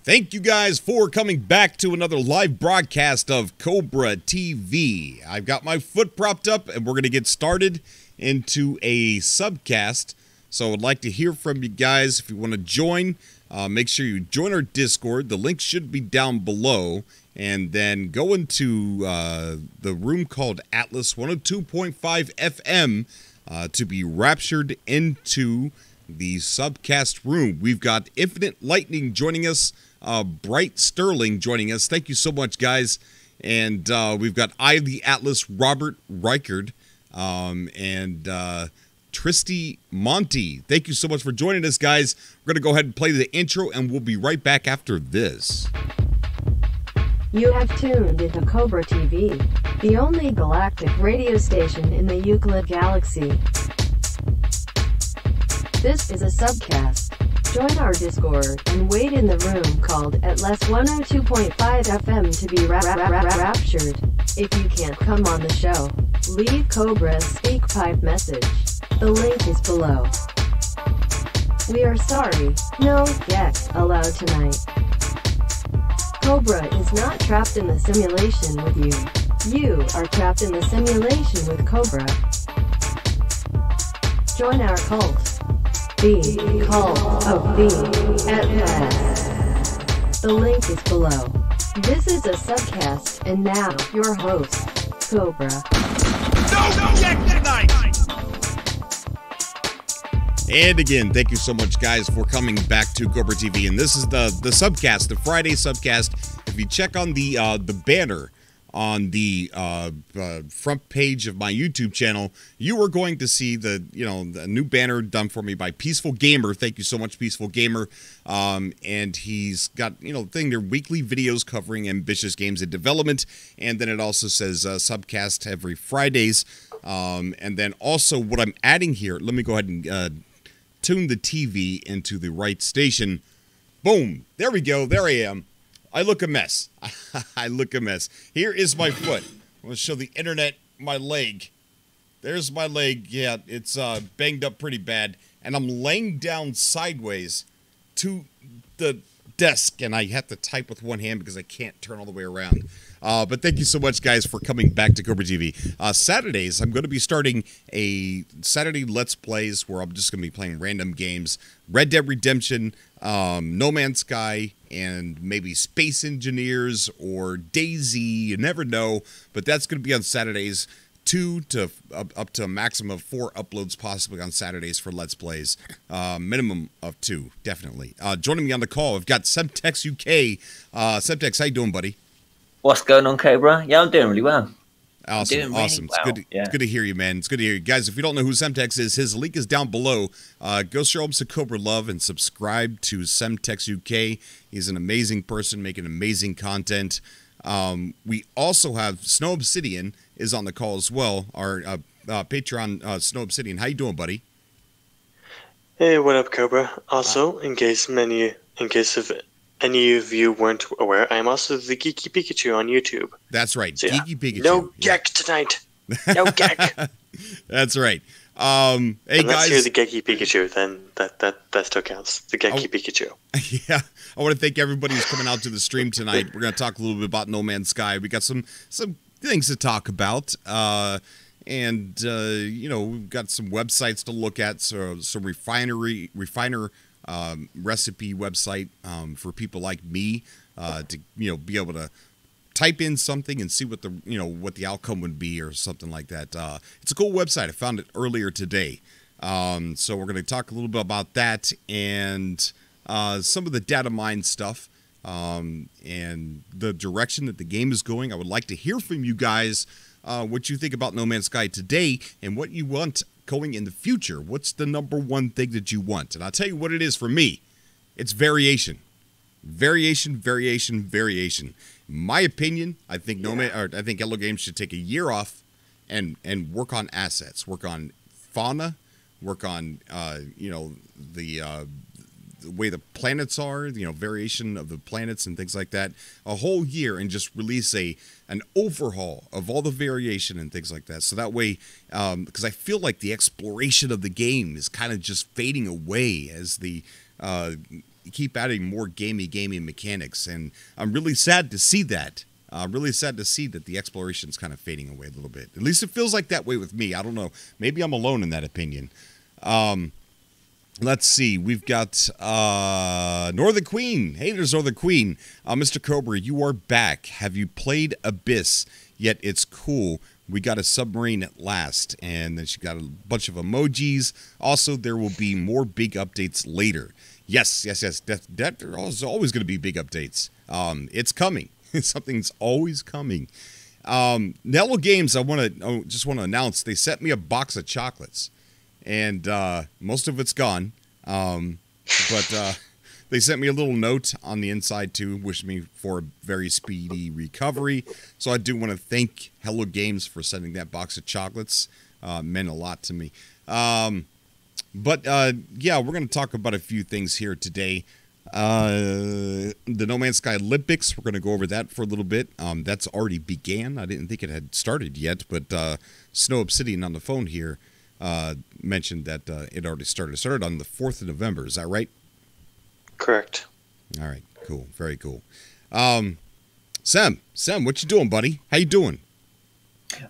Thank you guys for coming back to another live broadcast of Cobra TV. I've got my foot propped up and we're going to get started into a subcast. So I would like to hear from you guys. If you want to join, make sure you join our Discord. The link should be down below. And then go into the room called Atlas 102.5 FM to be raptured into the subcast room. We've got Infinite Lightning joining us. Bright Sterling joining us. Thank you so much, guys. And we've got the Atlas, Robert Reichard, and Tristy Monty. Thank you so much for joining us, guys. We're going to go ahead and play the intro, and we'll be right back after this. You have tuned into Cobra TV, the only galactic radio station in the Euclid Galaxy. This is a subcast. Join our Discord and wait in the room called Atlas 102.5 FM to be raptured. If you can't come on the show, leave Cobra's Speakpipe message. The link is below. We are sorry, no guests allowed tonight. Cobra is not trapped in the simulation with you. You are trapped in the simulation with Cobra. Join our cult. The Cult of the Atlas. The link is below. This is a subcast, and now, your host, Cobra. No check tonight! And again, thank you so much, guys, for coming back to Cobra TV. And this is the subcast, the Friday subcast. If you check on the banner on the front page of my YouTube channel, you are going to see the new banner done for me by Peaceful Gamer. Thank you so much, Peaceful Gamer. And he's got their weekly videos covering ambitious games in development, and then it also says subcast every Fridays. And then also what I'm adding here, let me go ahead and tune the TV into the right station. Boom, there we go. There I am. I look a mess. I look a mess. Here is my foot. I'm going to show the internet my leg. There's my leg. Yeah, it's banged up pretty bad. And I'm laying down sideways to the desk. And I have to type with one hand because I can't turn all the way around. But thank you so much, guys, for coming back to Cobra TV. Saturdays, I'm going to be starting a Saturday Let's Plays where I'm just going to be playing random games. Red Dead Redemption, No Man's Sky, and maybe Space Engineers or DayZ. You never know. But that's going to be on Saturdays. 2 to up to a maximum of 4 uploads possibly on Saturdays for Let's Plays. Minimum of 2, definitely. Joining me on the call, I've got Semtex UK. Semtex, how you doing, buddy? What's going on, Cobra? Yeah, I'm doing really well. Awesome, awesome. Really It's good to hear you, man. It's good to hear you. Guys, if you don't know who Semtex is, his link is down below. Go show him some Cobra love and subscribe to Semtex UK. He's an amazing person making amazing content. We also have Snow Obsidian is on the call as well. Our Patreon, Snow Obsidian. How you doing, buddy? Hey, what up, Cobra? Also, in case of any of you weren't aware, I am also the Geeky Pikachu on YouTube. That's right, so, Geeky Pikachu. No gek tonight. No gek. That's right. Hey, unless guys, you're the Geeky Pikachu, then that still counts. The Geeky Pikachu. Yeah, I want to thank everybody who's coming out to the stream tonight. We're going to talk a little bit about No Man's Sky. We got some things to talk about, and we've got some websites to look at. So some refiner recipe website for people like me to be able to type in something and see what the outcome would be or something like that. It's a cool website. I found it earlier today. So we're going to talk a little bit about that and some of the data mine stuff and the direction that the game is going. I would like to hear from you guys what you think about No Man's Sky today and what you want going in the future. What's the number one thing that you want? And I'll tell you what it is for me. It's variation. Variation, variation, variation. In my opinion, I think I think Hello Games should take a year off and work on assets, work on fauna, work on the way the planets are, variation of the planets and things like that, a whole year, and just release an overhaul of all the variation and things like that. So that way, because I feel like the exploration of the game is kind of just fading away as the keep adding more gamey mechanics, and I'm really sad to see that. Really sad to see that the exploration's kind of fading away a little bit. At least it feels like that way with me. I don't know. Maybe I'm alone in that opinion. Let's see. We've got Northern Queen. Hey, there's Northern Queen. Mr. Cobra, you are back. Have you played Abyss? Yet it's cool. We got a submarine at last. And then she got a bunch of emojis. Also, there will be more big updates later. Yes. There's always going to be big updates. It's coming. Something's always coming. Hello Games, I just want to announce they sent me a box of chocolates, and most of it's gone. But they sent me a little note on the inside too, wishing me for a very speedy recovery. So I do want to thank Hello Games for sending that box of chocolates. Meant a lot to me. But yeah, we're going to talk about a few things here today. The No Man's Sky Olympics, we're going to go over that for a little bit. That's already began. I didn't think it had started yet, but Snow Obsidian on the phone here mentioned that it already started. It started on the 4th of November. Is that right? Correct. All right. Cool. Very cool. Sam, what you doing, buddy? How you doing?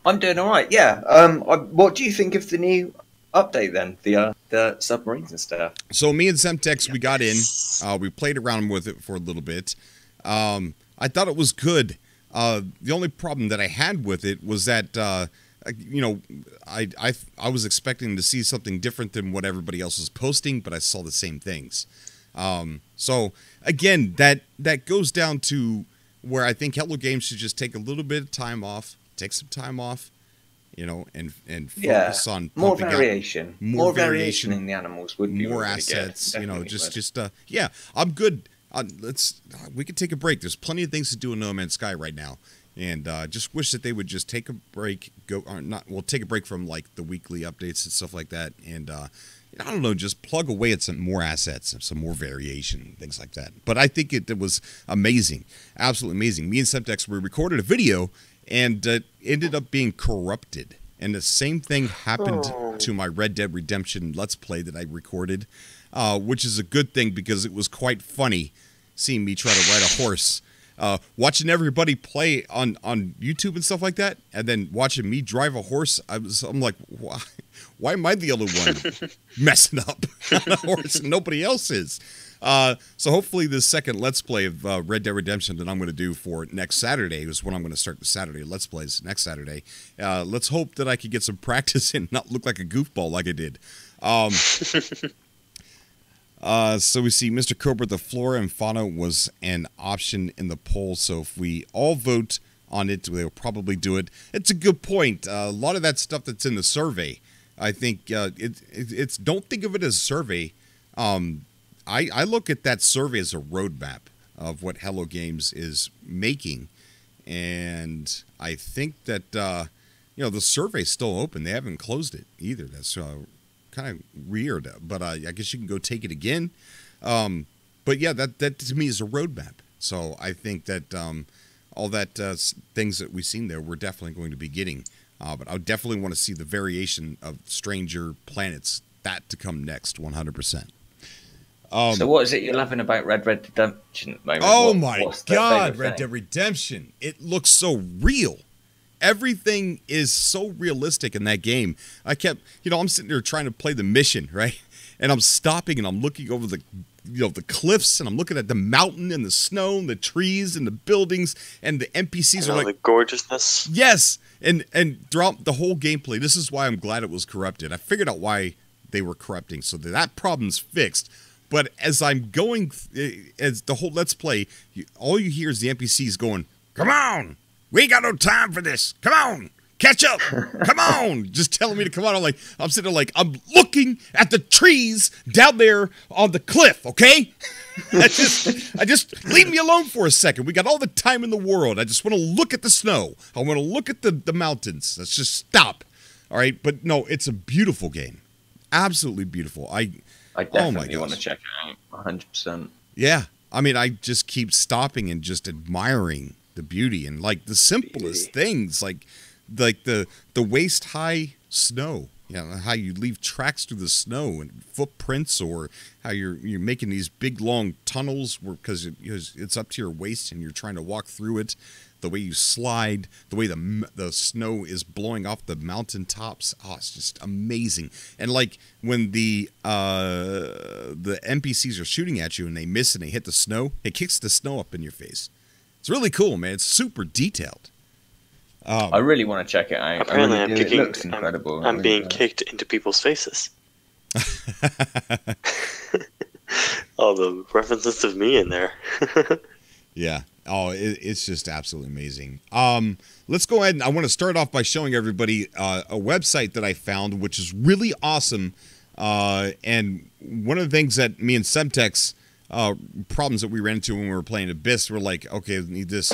I'm doing all right. Yeah. What do you think of the new update then? The submarines and stuff. So me and Semtex, we got in. We played around with it for a little bit. I thought it was good. The only problem that I had with it was that I was expecting to see something different than what everybody else was posting, but I saw the same things. So again, that goes down to where I think Hello Games should just take a little bit of time off, take some time off. And focus on more variation. More variation in the animals would be more really assets. good. Yeah, I'm good. We could take a break. There's plenty of things to do in No Man's Sky right now, and just wish that they would just take a break. Take a break from like the weekly updates and stuff like that, and I don't know, just plug away at some more assets, some more variation, things like that. But I think it was amazing, absolutely amazing. Me and Semtex, we recorded a video. And ended up being corrupted. And the same thing happened to my Red Dead Redemption Let's Play that I recorded, which is a good thing because it was quite funny seeing me try to ride a horse. Watching everybody play on YouTube and stuff like that, and then watching me drive a horse, I'm like, why am I the only one messing up on a horse and nobody else is? So hopefully this second Let's Play of Red Dead Redemption that I'm going to do for next Saturday is when I'm going to start the Saturday Let's Plays next Saturday. Let's hope that I can get some practice and not look like a goofball like I did. So we see Mr. Cobra, the flora and fauna was an option in the poll. So if we all vote on it, they'll probably do it. It's a good point. A lot of that stuff that's in the survey, I think it's don't think of it as a survey. I look at that survey as a roadmap of what Hello Games is making, and I think that the survey's still open. They haven't closed it either. That's kind of weird, but I guess you can go take it again. But yeah, that to me is a roadmap. So I think that all that things that we've seen there, we're definitely going to be getting. But I definitely want to see the variation of stranger planets, that to come next, 100%. So what is it you're laughing about Red Dead Redemption at the moment? Oh my God, Red Dead Redemption. It looks so real. Everything is so realistic in that game. I kept, I'm sitting there trying to play the mission, right? And I'm stopping and I'm looking over the cliffs, and I'm looking at the mountain and the snow and the trees and the buildings, and the NPCs are like the gorgeousness. Yes. And throughout the whole gameplay, this is why I'm glad it was corrupted. I figured out why they were corrupting, so that problem's fixed. But as I'm going, as the whole Let's Play, all you hear is the NPCs going, "Come on, we ain't got no time for this. Come on, catch up. Come on," just telling me to come on. I'm sitting there like, I'm looking at the trees down there on the cliff. Okay, I just leave me alone for a second. We got all the time in the world. I just want to look at the snow. I want to look at the mountains. Let's just stop. All right, but no, it's a beautiful game, absolutely beautiful. I definitely want to check it out, 100%. Yeah, I mean, I just keep stopping and just admiring the beauty and like the simplest things, like the waist high snow how you leave tracks through the snow and footprints, or how you're making these big long tunnels because it's up to your waist and you're trying to walk through it. The way you slide, the way the snow is blowing off the mountain tops. Oh, it's just amazing. And like when the NPCs are shooting at you and they miss and they hit the snow, it kicks the snow up in your face. It's really cool, man. It's super detailed. I really want to check it out. Apparently, it looks incredible. I'm being kicked into people's faces. All the references of me in there. Yeah. Oh, it's just absolutely amazing. Let's go ahead and I want to start off by showing everybody a website that I found, which is really awesome. And one of the things that me and Semtex, problems that we ran into when we were playing Abyss, were like, okay, we need this.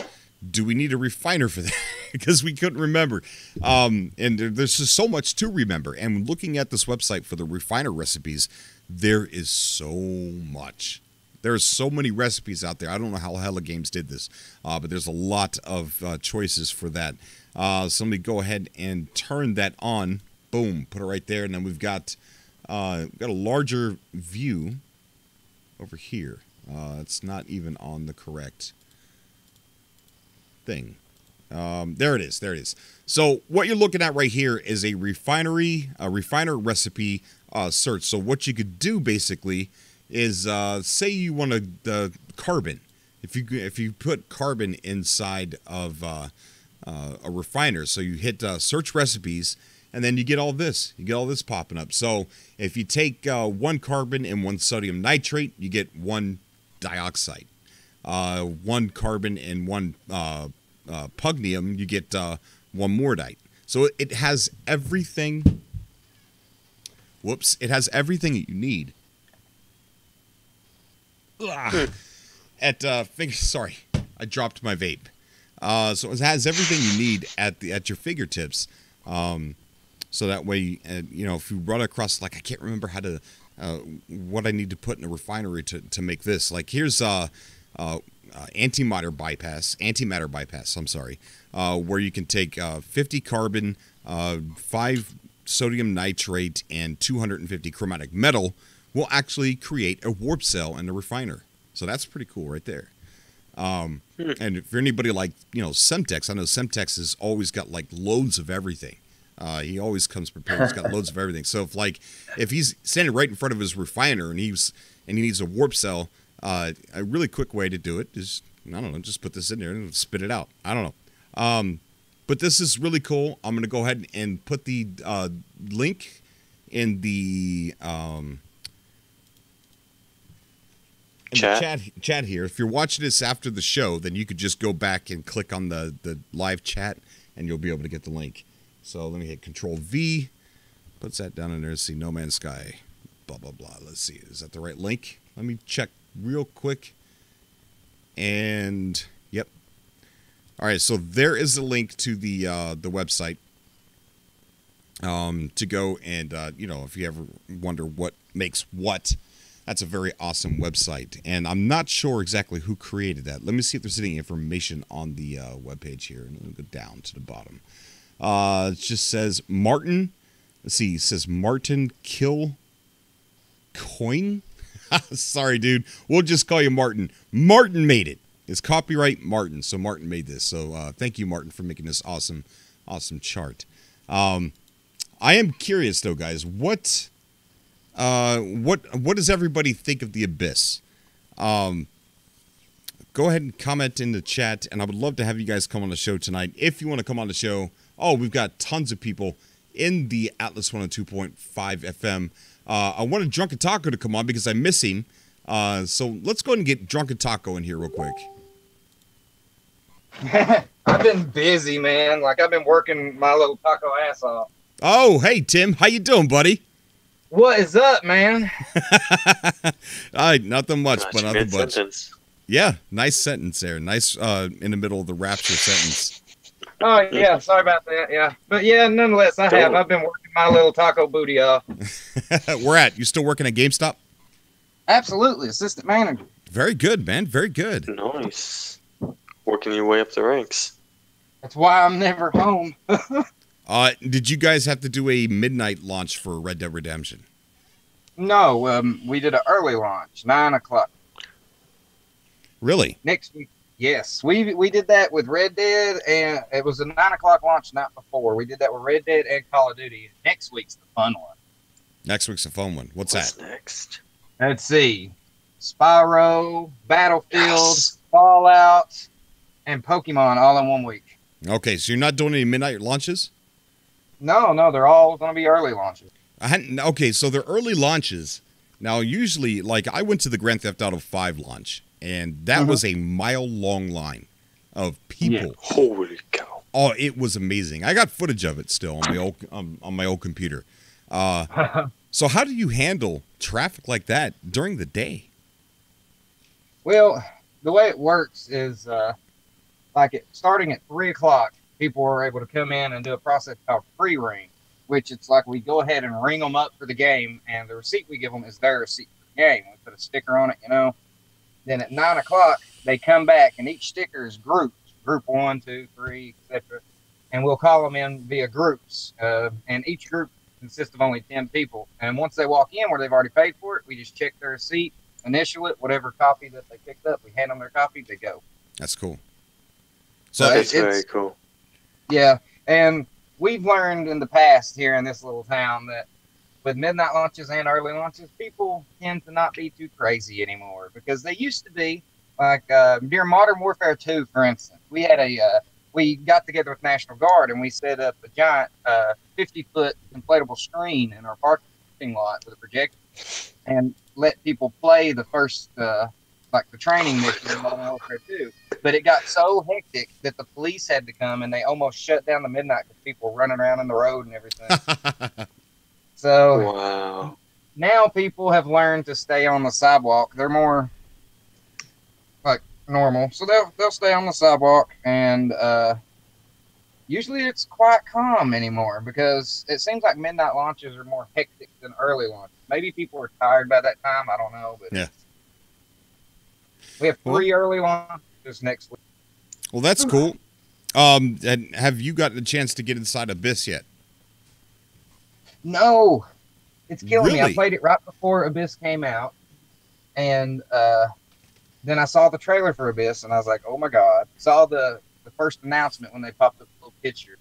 Do we need a refiner for that? Because we couldn't remember. And there's just so much to remember. And looking at this website for the refiner recipes, there is so much. There's so many recipes out there. I don't know how Hella Games did this, but there's a lot of choices for that. So let me go ahead and turn that on. Boom, put it right there. And then we've got a larger view over here. It's not even on the correct thing. There it is. There it is. So what you're looking at right here is a refiner recipe search. So what you could do basically is say you want the carbon. If you put carbon inside of a refiner, so you hit search recipes, and then you get all this. You get all this popping up. So if you take 1 carbon and 1 sodium nitrate, you get 1 dioxide. 1 carbon and 1 pugnium, you get 1 mordite. So it has everything. Whoops! It has everything that you need. Sorry, I dropped my vape. So it has everything you need at your fingertips. So that way, if you run across, like, I can't remember how to what I need to put in a refinery to make this. Like, here's antimatter bypass. I'm sorry, where you can take 50 carbon, 5 sodium nitrate, and 250 chromatic metal. Will actually create a warp cell in the refiner. So that's pretty cool right there. And if you're anybody like, Semtex, I know Semtex has always got like loads of everything. He always comes prepared. He's got loads of everything. So if he's standing right in front of his refiner and he needs a warp cell, a really quick way to do it is, I don't know, just put this in there and spit it out. I don't know. But this is really cool. I'm going to go ahead and put the link in the chat here. If you're watching this after the show, then you could just go back and click on the live chat and you'll be able to get the link. So let me hit Control V. Puts that down in there to see No Man's Sky. Blah, blah, blah. Let's see. Is that the right link? Let me check real quick. And yep. All right. So there is a link to the website to go and, if you ever wonder what makes what, that's a very awesome website. And I'm not sure exactly who created that. Let me see if there's any information on the webpage here. And let me go down to the bottom. It just says Martin. Let's see. It says Martin Kill Coin. Sorry, dude. We'll just call you Martin. Martin made it. It's copyright Martin. So Martin made this. So thank you, Martin, for making this awesome chart. I am curious, though, guys. What does everybody think of the Abyss? Go ahead and comment in the chat, and I would love to have you guys come on the show tonight. If you want to come on the show, we've got tons of people in the Atlas 102.5 FM. I wanted Drunken Taco to come on because I miss him. So let's go ahead and get Drunken Taco in here real quick. I've been busy, man. Like, I've been working my little taco ass off. Oh, hey, Tim. How you doing, buddy? What is up, man? Nothing much, Not but nothing much. Sentence. Yeah, nice sentence there. Nice in the middle of the rapture sentence. Oh, yeah. Sorry about that. Yeah. But, yeah, nonetheless, I've been working my little taco booty off. Where at? You still working at GameStop? Absolutely. Assistant manager. Very good, man. Very good. Nice. Working your way up the ranks. That's why I'm never home. Did you guys have to do a midnight launch for Red Dead Redemption? No, we did an early launch, 9 o'clock. Really? Next week. Yes, we did that with Red Dead, and it was a 9 o'clock launch night before. We did that with Red Dead and Call of Duty. Next week's the fun one. Next week's a fun one. What's that? next? Let's see. Spyro, Battlefield, Yes. Fallout, and Pokemon all in 1 week. Okay, so you're not doing any midnight launches? No, they're all going to be early launches. Okay, so they're early launches. Now, usually, like, I went to the Grand Theft Auto 5 launch, and that was a mile-long line of people. Yeah. Holy cow! Oh, it was amazing. I got footage of it still on my old computer. So how do you handle traffic like that during the day? Well, the way it works is starting at 3 o'clock, people are able to come in and do a process called free ring, which it's like we go ahead and ring them up for the game, and the receipt we give them is their receipt for the game. We put a sticker on it, Then at 9 o'clock, they come back, and each sticker is grouped, group 1, 2, 3, etc. And we'll call them in via groups, and each group consists of only 10 people. And once they walk in where they've already paid for it, we just check their receipt, initial it, whatever copy that they picked up, we hand them their copy, they go. That's cool. So That's very cool. Yeah, and we've learned in the past here in this little town that with midnight launches and early launches, people tend to not be too crazy anymore, because they used to be, like during Modern Warfare 2, for instance, we got together with National Guard and we set up a giant 50-foot inflatable screen in our parking lot with a projector and let people play the first, the training mission in Modern Warfare 2. But it got so hectic that the police had to come and they almost shut down the midnight because people were running around in the road and everything. So Wow. now people have learned to stay on the sidewalk. They're more like normal, so they'll stay on the sidewalk, and usually it's quite calm anymore because it seems like midnight launches are more hectic than early launches. Maybe people are tired by that time. I don't know, but Yeah. We have 3 early launches next week. Well, that's cool. And have you gotten a chance to get inside Abyss yet? No, it's killing me. I Really? played it right before Abyss came out, and then I saw the trailer for Abyss, and I was like, "Oh my god!" Saw the first announcement when they popped up the little picture,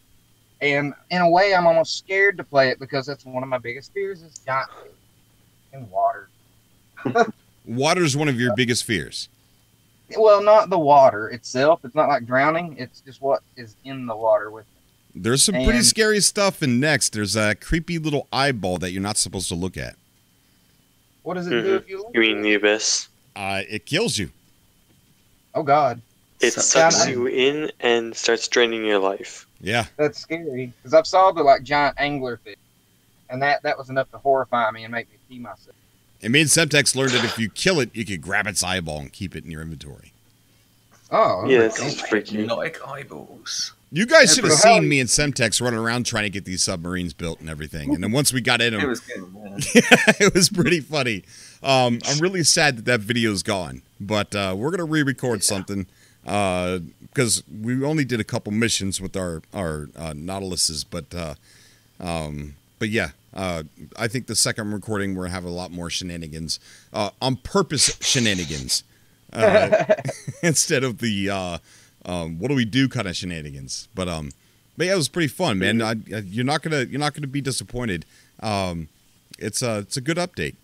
and in a way, I'm almost scared to play it because that's one of my biggest fears is giant fish in water. Water's one of your biggest fears. Well, not the water itself. It's not like drowning. It's just what is in the water with it. There's some pretty And- scary stuff in next. There's a creepy little eyeball that you're not supposed to look at. What does it do if you look You mean at the it? abyss? It kills you. Oh god, It So- sucks Yeah, you in and starts draining your life. Yeah. that's scary. Because I've saw the like giant anglerfish, and that was enough to horrify me and make me pee myself. It made Semtex learn that if you kill it, you could grab its eyeball and keep it in your inventory. Oh, Yeah, okay. it's freaky. Hypnotic eyeballs. You guys Yeah, should have but how- seen me and Semtex running around trying to get these submarines built and everything. And then once we got in It them, was good. Yeah. it was pretty funny. I'm really sad that video's gone, but we're gonna re-record something because we only did a couple missions with our Nautiluses, but yeah, I think the second recording we're gonna have a lot more shenanigans, on purpose shenanigans, instead of the what do we do kind of shenanigans. But yeah, it was pretty fun, man. You're not gonna be disappointed. It's a good update.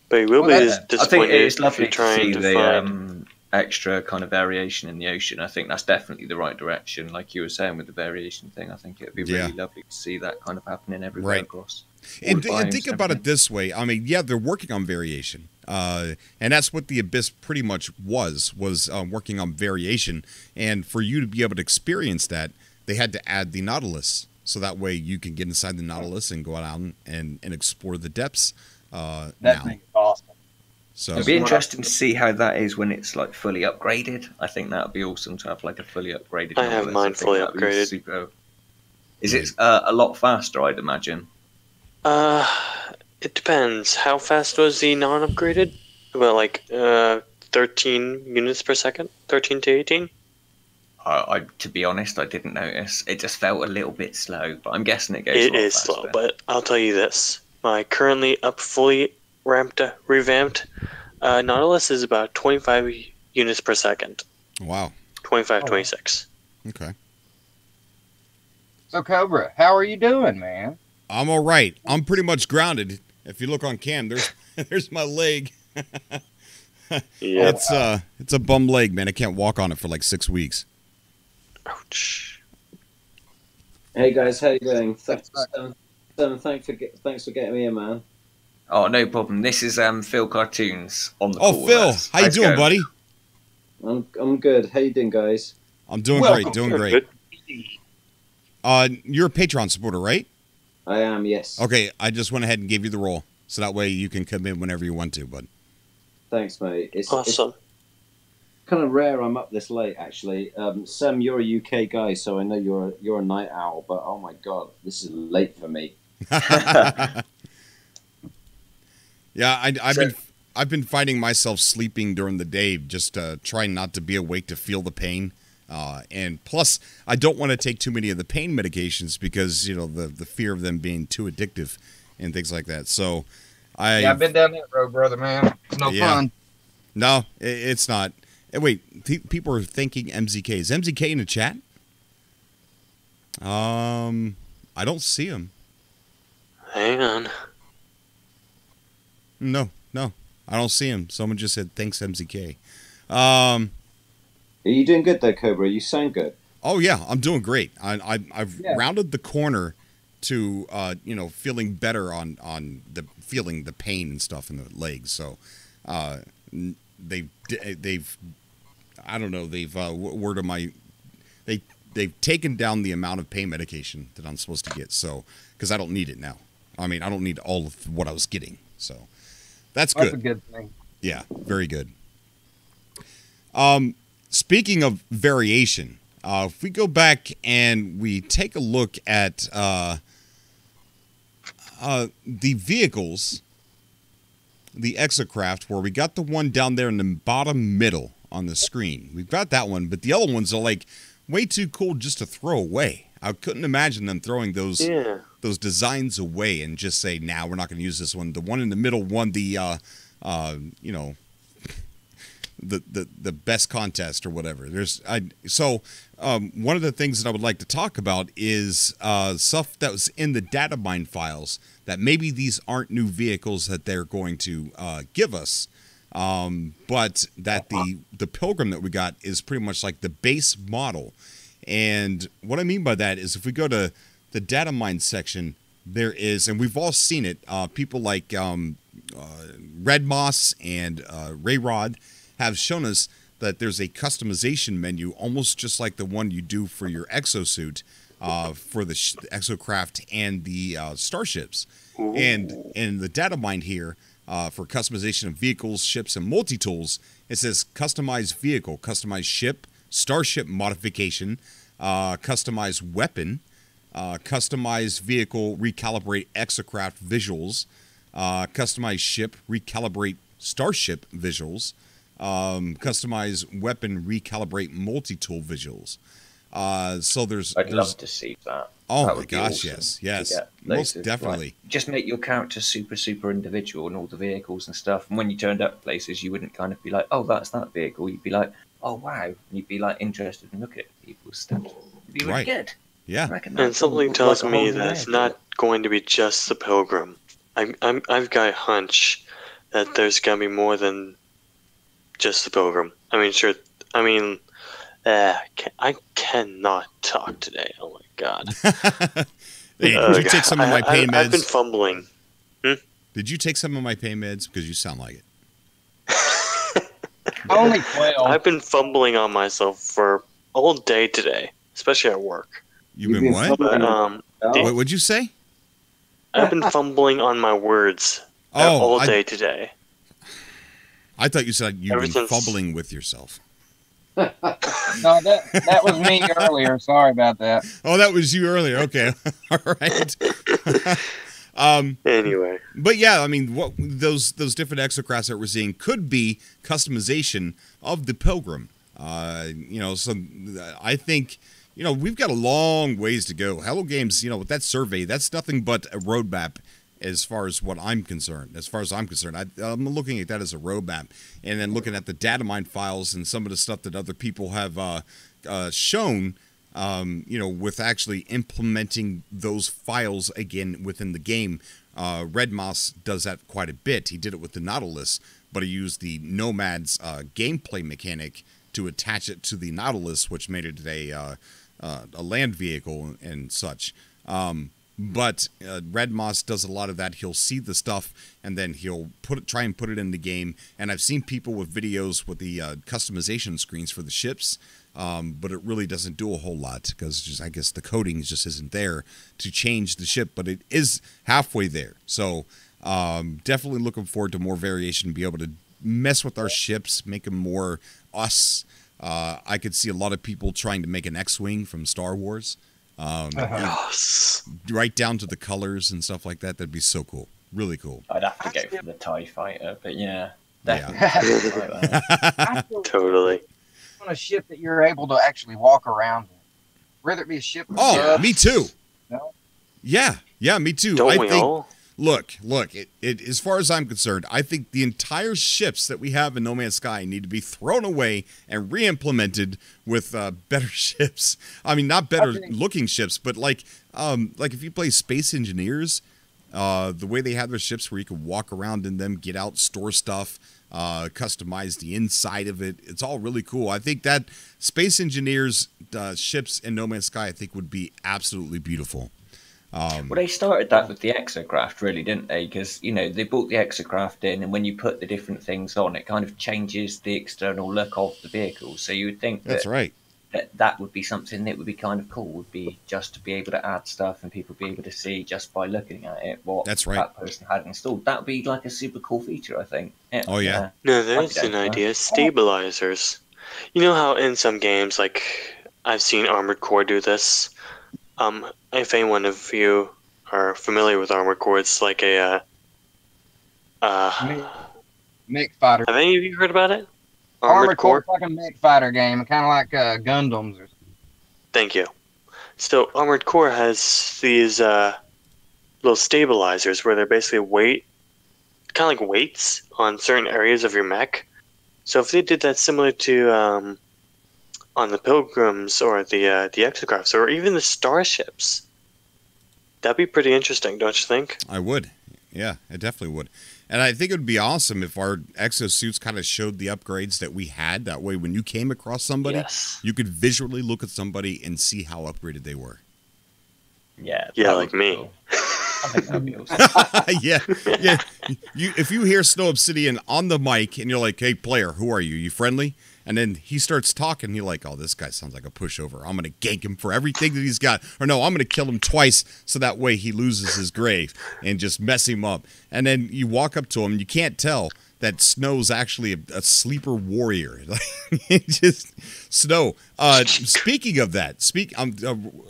But you will Well, be I think disappointed it's if lovely you're to trying see to the find. extra kind of variation in the ocean. I think that's definitely the right direction. Like you were saying with the variation thing, I think it would be really lovely to see that kind of happening everywhere Right. across. And all the think biomes about it everything. this way. I mean, yeah, they're working on variation. And that's what the Abyss pretty much was working on variation. And for you to be able to experience that, they had to add the Nautilus. So that way you can get inside the Nautilus and go out and explore the depths That now. thing is awesome. So It'd be interesting to see how that is when it's like fully upgraded. I think that would be awesome to have like a fully upgraded. I have Nautilus. mine think fully that'd be upgraded. Super. Is it a lot faster? I'd imagine. It depends. How fast was the non-upgraded? Well, like 13 units per second, 13 to 18. To be honest, I didn't notice. It just felt a little bit slow, but I'm guessing it goes. It is slow, but I'll tell you this: my currently up, fully revamped Nautilus is about 25 units per second. Wow. 25, 26. Okay. So Cobra, how are you doing, man? I'm all right. I'm pretty much grounded. If you look on cam, there's my leg. Yeah. It's a bum leg, man. I can't walk on it for like 6 weeks. Ouch. Hey guys, how you doing? Thanks for getting me in, man. Oh, no problem. This is Phil Cartoons on the Oh, call. Phil, how you doing, buddy? I'm good. How you doing, guys? I'm doing great. Doing great. You're a Patreon supporter, right? I am, yes. Okay, I just went ahead and gave you the role, so that way you can come in whenever you want to, bud. Thanks, mate. It's Awesome. kind of rare I'm up this late, actually. Sam, you're a UK guy, so I know you're a night owl, but oh my god, this is late for me. Yeah, I've been finding myself sleeping during the day, just trying not to be awake to feel the pain. And plus, I don't want to take too many of the pain medications because, you know, the fear of them being too addictive and things like that. So, I've been down that road, brother, man. It's no fun. No, it's not. Wait, people are thinking MZK. Is MZK in the chat? I don't see him. Hang on. No, I don't see him. Someone just said thanks, MZK. Are you doing good though, Cobra? You sound good. Oh yeah, I'm doing great. I've rounded the corner to feeling better on the feeling the pain and stuff in the legs. So they've I don't know, they've taken down the amount of pain medication that I'm supposed to get. So because I don't need it now. I mean, I don't need all of what I was getting. So that's good. That's a good thing. Yeah, very good. Speaking of variation, if we go back and we take a look at the vehicles, the exocraft, where we got the one down there in the bottom middle on the screen. We've got that one, but the other ones are like way too cool just to throw away. I couldn't imagine them throwing those designs away and just say, "Nah, we're not going to use this one." The one in the middle won the the best contest or whatever. One of the things that I would like to talk about is stuff that was in the data mine files that maybe these aren't new vehicles that they're going to give us, but that the Pilgrim that we got is pretty much like the base model. And what I mean by that is if we go to the data mine section, there is, and we've all seen it, people like Red Moss and Ray Rod have shown us that there's a customization menu, almost just like the one you do for your exosuit, for the exocraft and the starships. Ooh. And in the data mine here, for customization of vehicles, ships, and multi-tools, it says customize vehicle, customize ship, starship modification, customize weapon, customize vehicle, recalibrate exocraft visuals, customize ship, recalibrate starship visuals, customize weapon, recalibrate multi-tool visuals. So I'd love to see that. Oh that my gosh, awesome. yes, most definitely. Like, just make your character super individual and all the vehicles and stuff. And when you turned up places, you wouldn't kind of be like, "Oh, that's that vehicle." You'd be like, "Oh, wow!" And you'd be like interested in looking at people's stuff. It'd be really good. Yeah. And something tells me that it's not going to be just the Pilgrim. I've got a hunch that there's gonna be more than just the Pilgrim. I mean, sure. I mean, I cannot talk today. Oh my god. Hey, did you take some of my pain meds? I've been fumbling. Did you take some of my pain meds? Because you sound like it. Only 12. I've been fumbling on myself for all day today, especially at work. You've been what? What'd you say? I've been fumbling on my words all day today. I thought you said you've been fumbling with yourself. No, that was me earlier. Sorry about that. Oh, that was you earlier. Okay. All right. Anyway. But yeah, I mean, what those different exocrafts that we're seeing could be customization of the Pilgrim. So I think, we've got a long ways to go. Hello Games, with that survey, that's nothing but a roadmap as far as what I'm concerned. As far as I'm concerned, I'm looking at that as a roadmap, and then looking at the data mine files and some of the stuff that other people have shown, with actually implementing those files again within the game. Red Moss does that quite a bit. He did it with the Nautilus, but he used the Nomad's gameplay mechanic to attach it to the Nautilus, which made it a land vehicle and such. But Red Moss does a lot of that. He'll see the stuff, and then he'll try and put it in the game. And I've seen people with videos with the customization screens for the ships, but it really doesn't do a whole lot because I guess the coding just isn't there to change the ship. But it is halfway there. So definitely looking forward to more variation, be able to mess with our ships, make them more us. I could see a lot of people trying to make an X-Wing from Star Wars. Right down to the colors and stuff like that. That'd be so cool. Really cool. I'd have to go for the TIE fighter, but yeah, definitely. Totally. On a ship that you're able to actually walk around in, whether it be a ship. Me too. No? Yeah, me too. Don't we all? Look. As far as I'm concerned, I think the entire ships that we have in No Man's Sky need to be thrown away and re-implemented with better ships. I mean, not better looking ships, but like if you play Space Engineers, the way they have their ships where you can walk around in them, get out, store stuff, customize the inside of it. It's all really cool. I think that Space Engineers ships in No Man's Sky, I think, would be absolutely beautiful. Well, they started that with the exocraft, really, didn't they? Because, they brought the exocraft in, and when you put the different things on, it kind of changes the external look of the vehicle. So you would think that's right. That would be something that would be kind of cool, would be just to be able to add stuff and people be able to see just by looking at it what that person had installed. That would be like a super cool feature, I think. Yeah, oh, yeah. No, there's an idea. Stabilizers. You know how in some games, like, I've seen Armored Core do this? If any one of you are familiar with Armored Core, it's like a mech fighter. Have any of you heard about it? Armored Core is like a mech fighter game, kind of like Gundams. Thank you. So Armored Core has these little stabilizers where they're basically kind of like weights on certain areas of your mech. So if they did that similar to on the Pilgrims or the Exocrafts or even the Starships, that'd be pretty interesting, don't you think? I would. Yeah, it definitely would. And I think it would be awesome if our exosuits kind of showed the upgrades that we had. That way, when you came across somebody, you could visually look at somebody and see how upgraded they were. Yeah, like me. Cool. I think that'd be awesome. yeah. If you hear Snow Obsidian on the mic and you're like, "Hey, player, who are you? You friendly?" And then he starts talking. You're like, "Oh, this guy sounds like a pushover. I'm going to gank him for everything that he's got." Or no, I'm going to kill him twice so that way he loses his grave and just mess him up. And then you walk up to him and you can't tell that Snow's actually a sleeper warrior. Just Snow. Speaking of that,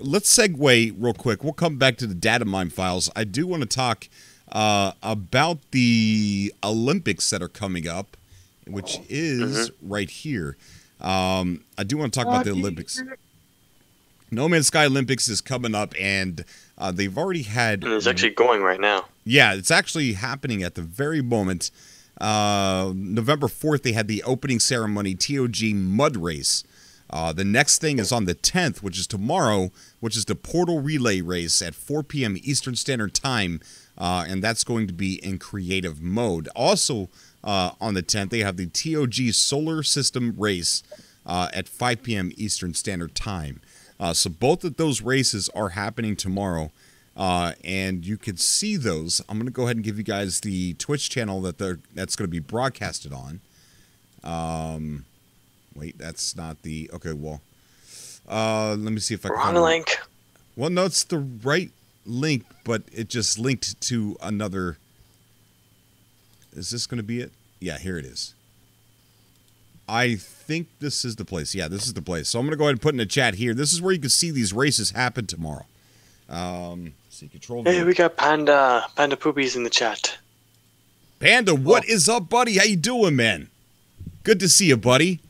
let's segue real quick. We'll come back to the data mine files. I do want to talk about the Olympics that are coming up, which is right here. I do want to talk about the Olympics. No Man's Sky Olympics is coming up, and they've already had... And it's actually going right now. Yeah, it's actually happening at the very moment. November 4th, they had the opening ceremony, TOG Mud Race. The next thing is on the 10th, which is tomorrow, which is the Portal Relay Race at 4 p.m. Eastern Standard Time, and that's going to be in creative mode. Also, on the 10th, they have the TOG Solar System Race at 5 p.m. Eastern Standard Time. So both of those races are happening tomorrow, and you can see those. I'm going to go ahead and give you guys the Twitch channel that's going to be broadcasted on. Wait, that's not the... Okay, well... let me see if I can... Wrong link. Well, no, it's the right link, but it just linked to another... Is this going to be it? Yeah, here it is. I think this is the place. Yeah, this is the place. So I'm going to go ahead and put in the chat here. This is where you can see these races happen tomorrow. See, control. Hey, we got Panda Poopies in the chat. Panda, what is up, buddy? How you doing, man? Good to see you, buddy.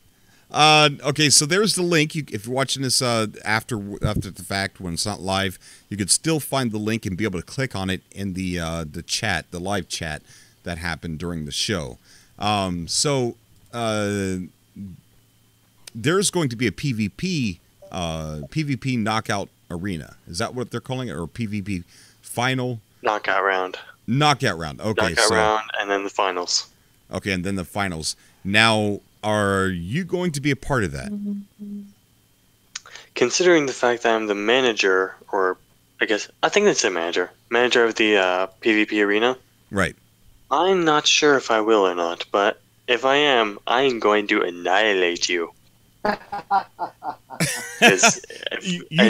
Okay, so there's the link. If you're watching this after the fact, when it's not live, you could still find the link and be able to click on it in the chat, the live chat that happened during the show. There's going to be a PvP knockout arena. Is that what they're calling it, or PvP final? Knockout round. Knockout round. Okay, knockout round, and then the finals. Okay, and then the finals. Now, are you going to be a part of that? Considering the fact that I'm the manager, or I think it's a manager of the PvP arena. Right. I'm not sure if I will or not, but if I am, I'm going to annihilate you. You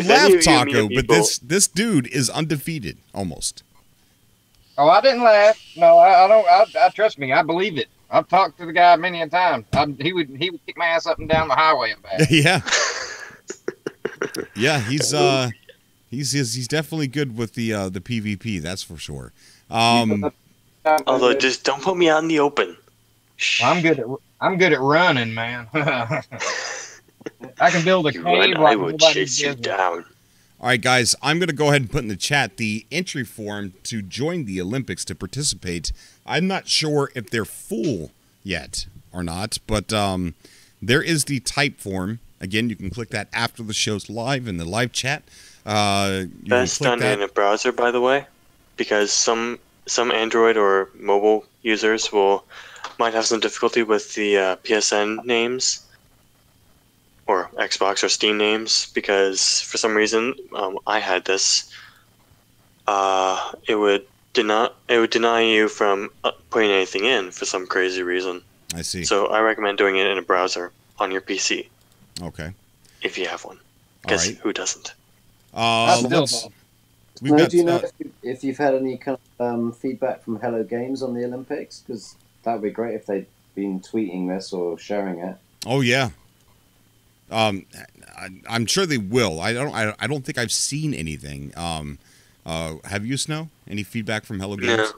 laugh, Taco, but this dude is undefeated, almost. Oh, I didn't laugh. No, I don't. I trust me. I believe it. I've talked to the guy many a time. He would kick my ass up and down the highway and back. Yeah. Yeah, he's definitely good with the PvP. That's for sure. Although, just don't put me out in the open. Well, I'm good at running, man. I can build a cave. I will chase you down. All right, guys, I'm going to go ahead and put in the chat the entry form to join the Olympics to participate. I'm not sure if they're full yet or not, but there is the type form. Again, you can click that after the show's live in the live chat. Best done in a browser, by the way, because some Android or mobile users might have some difficulty with the PSN names or Xbox or Steam names, because for some reason I had this. It would deny you from putting anything in for some crazy reason. I see. So I recommend doing it in a browser on your PC. Okay. If you have one, because who doesn't? Do you know if you've had any kind of feedback from Hello Games on the Olympics? Because that would be great if they'd been tweeting this or sharing it. Oh yeah. I'm sure they will. I don't think I've seen anything. Have you, Snow? Any feedback from Hello Games?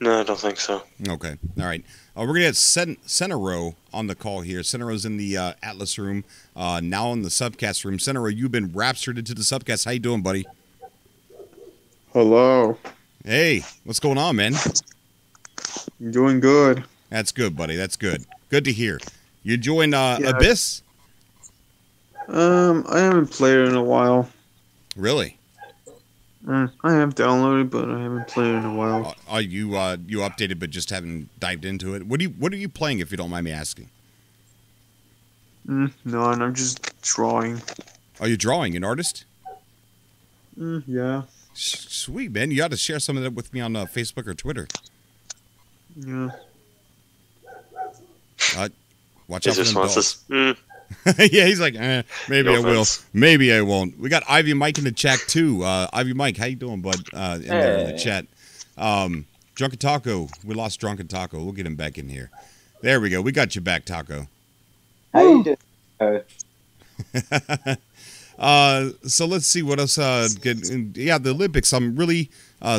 No, I don't think so. Okay. All right. We're going to get Senero on the call here. Senero's in the Atlas room, now in the Subcast room. Senero, you've been raptured into the Subcast. How you doing, buddy? Hello. Hey, what's going on, man? I'm doing good. That's good, buddy. That's good. Good to hear. You joined Abyss? I haven't played it in a while. Really? I have downloaded, but I haven't played it in a while. You updated, but just haven't dived into it. What are you playing, if you don't mind me asking? No, and I'm just drawing. Are you drawing? An artist? Yeah. Sweet, man. You got to share some of that with me on Facebook or Twitter. Yeah. Watch out for them dolls. Yeah, he's like, maybe I will, maybe I won't. We got Ivy Mike in the chat too. Ivy Mike, how you doing, bud? There in the chat. Drunken Taco, we lost Drunken Taco. We'll get him back in here. There we go. We got you back, Taco. How you doing? So let's see what else. The Olympics. I'm really.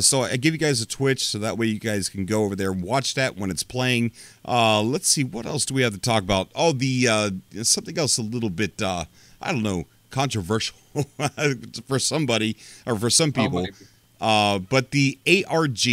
So I give you guys a Twitch so that way you guys can go over there and watch that when it's playing. Let's see, what else do we have to talk about? Oh, the something else a little bit, I don't know, controversial for somebody or for some people. But the ARG.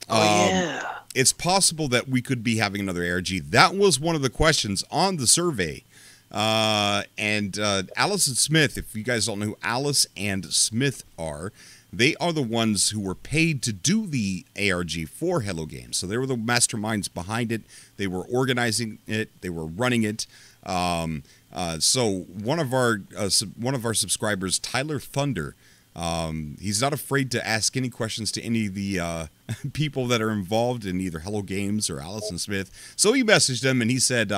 Yeah. It's possible that we could be having another ARG. That was one of the questions on the survey. And Alice and Smith, if you guys don't know who Alice and Smith are, they are the ones who were paid to do the ARG for Hello Games. So they were the masterminds behind it. They were organizing it. They were running it. So one of our subscribers, Tyler Thunder, he's not afraid to ask any questions to any of the people that are involved in either Hello Games or Alice and Smith. So he messaged them and he said,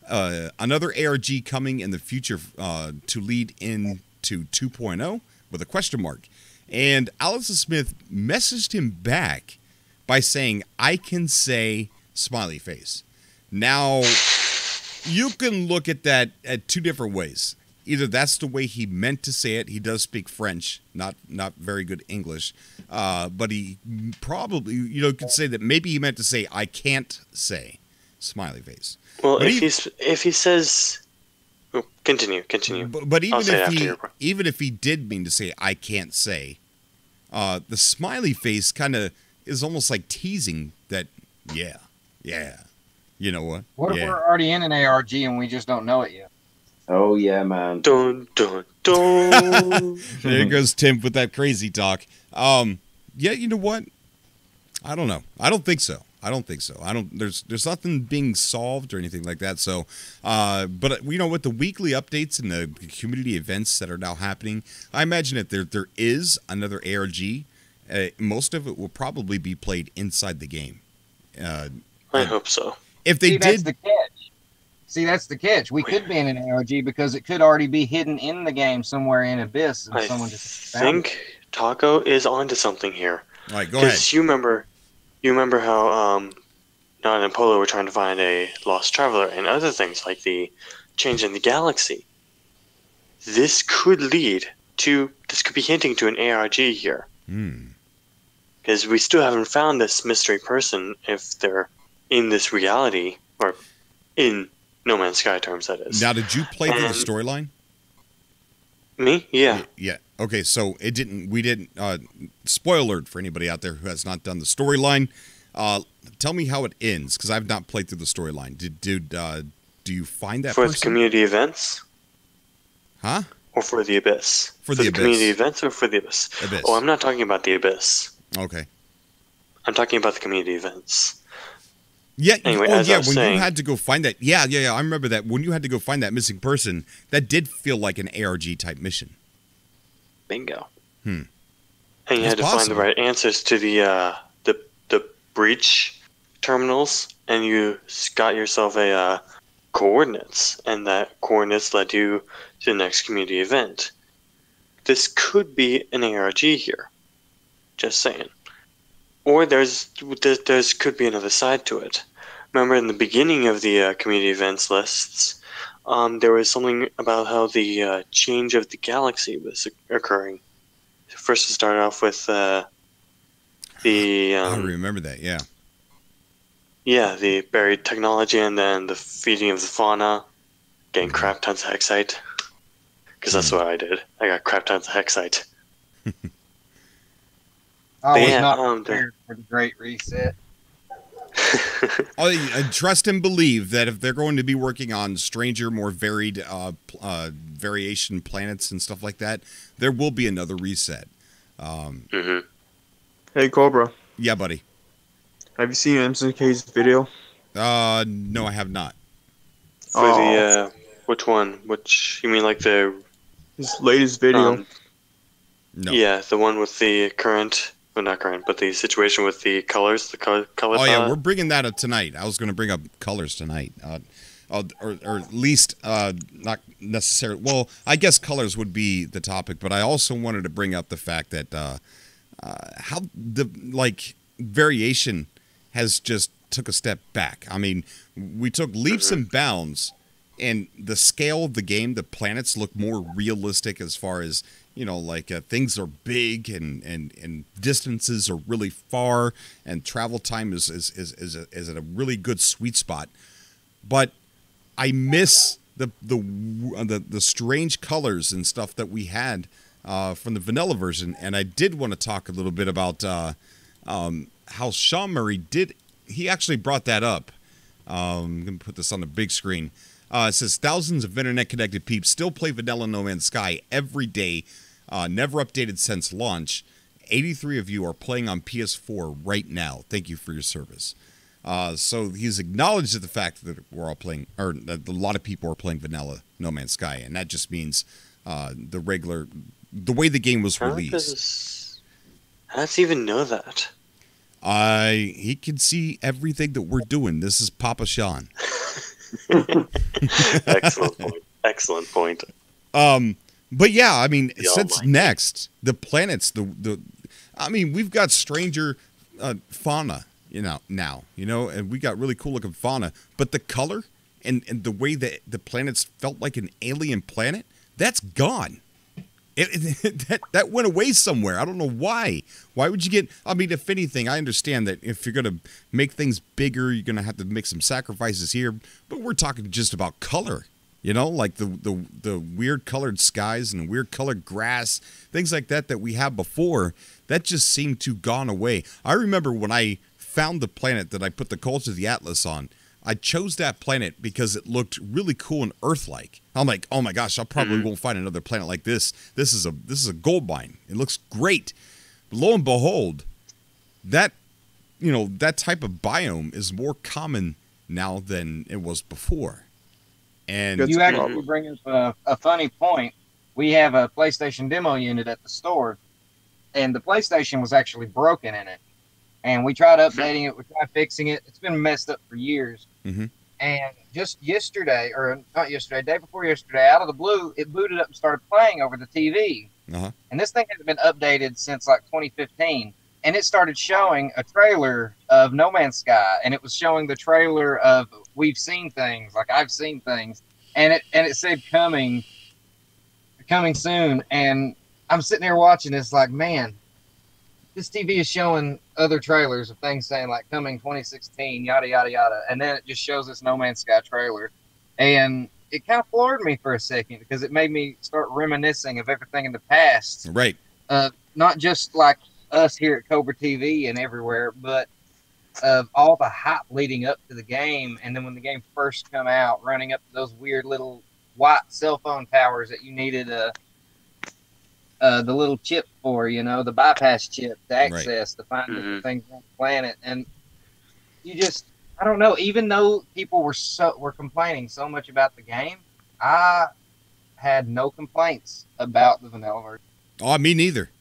another ARG coming in the future to lead into 2.0 with a question mark. And Alice Smith messaged him back by saying, I can say smiley face. Now, you can look at that at two different ways. Either that's the way he meant to say it. He does speak French, not very good English. But he probably, could say that maybe he meant to say, I can't say. Smiley face. Well, But if he says, oh, continue. But even if he did mean to say I can't say, the smiley face kind of is almost like teasing that. Yeah. You know what? What if we're already in an ARG and we just don't know it yet? Oh yeah, man. Dun dun dun. There goes Tim with that crazy talk. Yeah, you know what? I don't know. I don't think so. There's nothing being solved or anything like that. So, but you know, with the weekly updates and the community events that are now happening, I imagine if there is another ARG, most of it will probably be played inside the game. I hope so. If they did, that's the catch. See, that's the catch. We could be in an ARG because it could already be hidden in the game somewhere in Abyss, and someone just think Taco is onto something here. All right, go ahead. Because you remember how Nod and Polo were trying to find a lost traveler and other things like the change in the galaxy. This could be hinting to an ARG here. Because we still haven't found this mystery person, if they're in this reality, or in No Man's Sky terms, that is. Now, did you play through the storyline? Me? Yeah. Yeah. Okay, so we didn't, spoiler alert for anybody out there who has not done the storyline. Tell me how it ends, because I've not played through the storyline. Do you find that person? For the community events? Huh? Or for the Abyss? For the Abyss. Community events or for the Abyss? Abyss. Oh, I'm not talking about the Abyss. Okay. I'm talking about the community events. Yeah. Anyway, when you had to go find that. Yeah. I remember that when you had to go find that missing person, that did feel like an ARG type mission. Bingo. And you That's had to find the right answers to the breach terminals, and you got yourself a coordinates, and that coordinates led you to the next community event. This could be an ARG here. Just saying. Or there's could be another side to it. Remember in the beginning of the community events lists, there was something about how the change of the galaxy was occurring. First, it started off with the. I remember that. Yeah. Yeah, the buried technology, and then the feeding of the fauna, getting crap tons of hexite. Because that's what I did. I got crap tons of hexite. I was not prepared for the Great Reset. I trust and believe that if they're going to be working on stranger, more varied variation planets and stuff like that, there will be another reset. Hey, Cobra. Yeah, buddy. Have you seen MCK's video? No, I have not. For the which one? Which you mean, like his latest video? No. Yeah, the one with the current. Well, not current, but the situation with the colors, the color. Oh yeah, we're bringing that up tonight. I was going to bring up colors tonight, or at least not necessarily. Well, I guess colors would be the topic, but I also wanted to bring up the fact that how the variation has just took a step back. I mean, we took leaps and bounds, and the scale of the game, the planets look more realistic as far as. Things are big and distances are really far, and travel time is at a really good sweet spot. But I miss the strange colors and stuff that we had from the vanilla version, and I did want to talk a little bit about how Sean Murray did. He actually brought that up. I'm going to put this on the big screen. It says thousands of internet-connected peeps still play vanilla No Man's Sky every day. Never updated since launch. 83 of you are playing on PS4 right now. Thank you for your service. So he's acknowledged the fact that we're all playing, or that a lot of people are playing vanilla No Man's Sky, and that just means the way the game was released. How does he even know that? He can see everything that we're doing. This is Papa Sean. Excellent point. Excellent point. But yeah, I mean, since next, the planets, we've got stranger fauna, now, and we got really cool looking fauna, but the color and the way that the planets felt like an alien planet, that's gone. That went away somewhere. I don't know why. Why would you get? I mean, if anything, I understand that if you're gonna make things bigger, you're gonna have to make some sacrifices here. But we're talking just about color. You know, like the weird colored skies and weird colored grass, things like that we had before. That just seemed to gone away. I remember when I found the planet that I put the Culture of the Atlas on. I chose that planet because it looked really cool and Earth-like. I'm like, oh my gosh, I probably won't find another planet like this. This is a gold mine. It looks great. But lo and behold, that type of biome is more common now than it was before. And you actually bring up a funny point. We have a PlayStation demo unit at the store, and the PlayStation was actually broken in it. And we tried updating it, we tried fixing it. It's been messed up for years. Mm-hmm. And just yesterday, or not yesterday, day before yesterday, out of the blue, it booted up and started playing over the TV. Uh-huh. And this thing hasn't been updated since like 2015. And it started showing a trailer of No Man's Sky, and it was showing the trailer of We've Seen Things, like I've Seen Things, and it said coming soon. And I'm sitting there watching this, like, man, this TV is showing other trailers of things saying like coming 2016, yada yada yada, and then it just shows this No Man's Sky trailer, and it kind of floored me for a second because it made me start reminiscing of everything in the past, right? Not just like us here at Cobra TV and everywhere, but of all the hype leading up to the game, and then when the game first come out, running up to those weird little white cell phone towers that you needed the little chip for, the bypass chip to access, to find different things on the planet. And you just, I don't know, even though people were complaining so much about the game, I had no complaints about the vanilla version. Oh, me neither.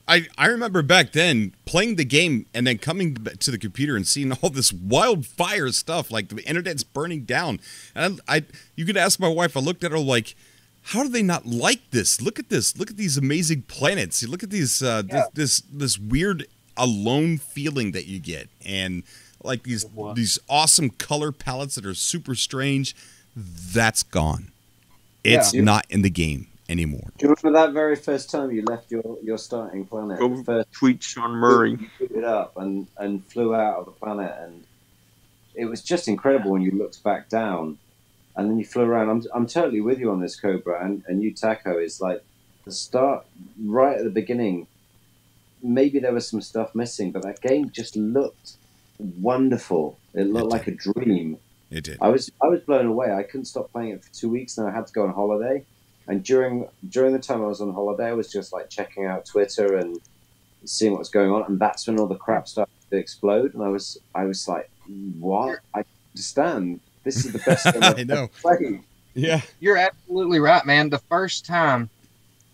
I remember back then playing the game and then coming to the computer and seeing all this wildfire stuff, like the internet's burning down. And you could ask my wife, I looked at her like, how do they not like this? Look at this. Look at these amazing planets. You look at these this weird alone feeling that you get, and like these awesome color palettes that are super strange. That's gone. It's not in the game anymore. Do you remember that very first time you left your starting planet? Go first tweet Sean Murray. You put it up and flew out of the planet, and it was just incredible when you looked back down. And then you flew around. I'm totally with you on this, Cobra, and you, Taco, is like the start right at the beginning. Maybe there was some stuff missing, but that game just looked wonderful. It looked like a dream. It did. I was blown away. I couldn't stop playing it for 2 weeks, and I had to go on holiday. And during the time I was on holiday, I was just like checking out Twitter and seeing what was going on. And that's when all the crap started to explode. And I was like, what? I understand. This is the best game I've ever played. Yeah. You're absolutely right, man. The first time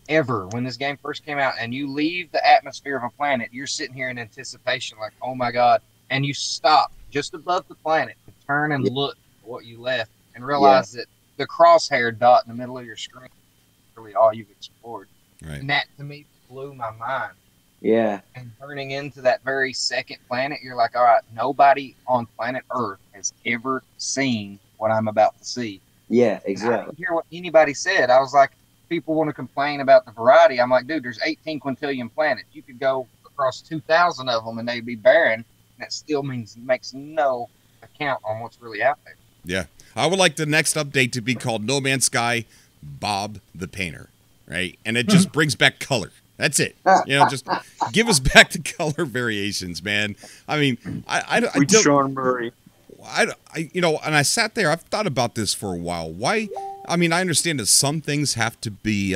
ever when this game first came out and you leave the atmosphere of a planet, you're sitting here in anticipation like, oh my God. And you stop just above the planet to turn and look at what you left and realize that the crosshair dot in the middle of your screen is really all you've explored. Right. And that, to me, blew my mind. Yeah. And turning into that very second planet, you're like, all right, nobody on planet Earth has ever seen what I'm about to see. Yeah, exactly. I didn't hear what anybody said. I was like, people want to complain about the variety. I'm like, dude, there's 18 quintillion planets. You could go across 2,000 of them and they'd be barren. And that still makes no account on what's really out there. Yeah. I would like the next update to be called No Man's Sky Bob the Painter, right? And it just brings back color. That's it. Just give us back the color variations, man. I mean, I don't. Sean Murray. And I sat there. I've thought about this for a while. Why? I mean, I understand that some things have to be,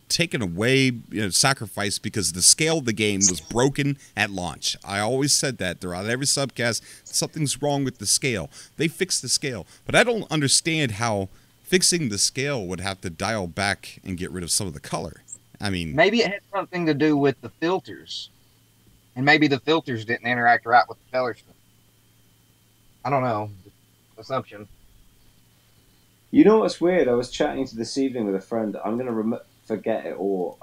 taken away, sacrificed because the scale of the game was broken at launch. I always said that throughout every subcast. Something's wrong with the scale. They fixed the scale, but I don't understand how fixing the scale would have to dial back and get rid of some of the color. I mean, maybe it had something to do with the filters, and maybe the filters didn't interact right with the color stuff. I don't know. Assumption. You know what's weird? I was chatting to this evening with a friend. I'm going to forget it all.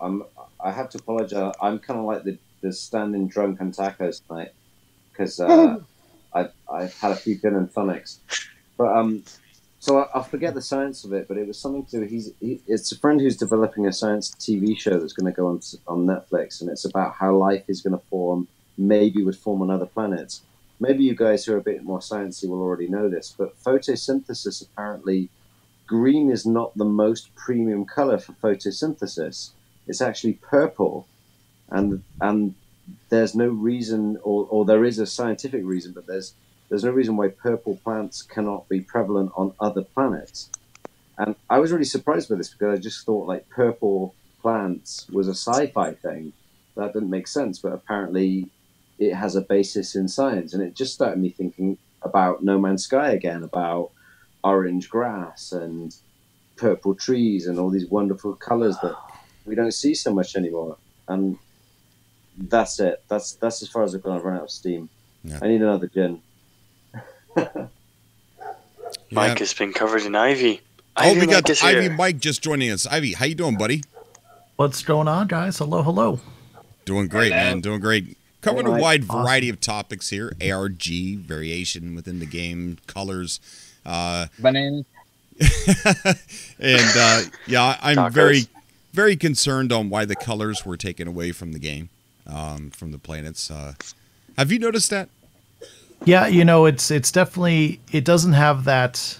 I have to apologize. I'm kind of like the standing drunk on tacos tonight because I've had a few gin and tonics. But So I'll forget the science of it, but it was something to it's a friend who's developing a science TV show that's going to go on Netflix, and it's about how life is going to form, maybe would form on other planets. Maybe you guys who are a bit more sciencey will already know this, but photosynthesis, apparently green is not the most premium color for photosynthesis. It's actually purple, and there's no reason, or there is a scientific reason, but there's no reason why purple plants cannot be prevalent on other planets. And I was really surprised by this because I just thought like purple plants was a sci-fi thing. That didn't make sense, but apparently it has a basis in science. And it just started me thinking about No Man's Sky again, about orange grass and purple trees and all these wonderful colors that we don't see so much anymore. And that's it. That's as far as I've gone. I've run out of steam. Yeah. I need another gin. Mike has been covered in ivy. We got Ivy Mike just joining us. Ivy, how you doing, buddy? What's going on, guys? Hello. Doing great, man. Doing great. Covering a wide variety of topics here. ARG, variation within the game, colors. Bananas. And I'm Tacos. very, very concerned on why the colors were taken away from the game, from the planets. Have you noticed that? Yeah, it's definitely, it doesn't have that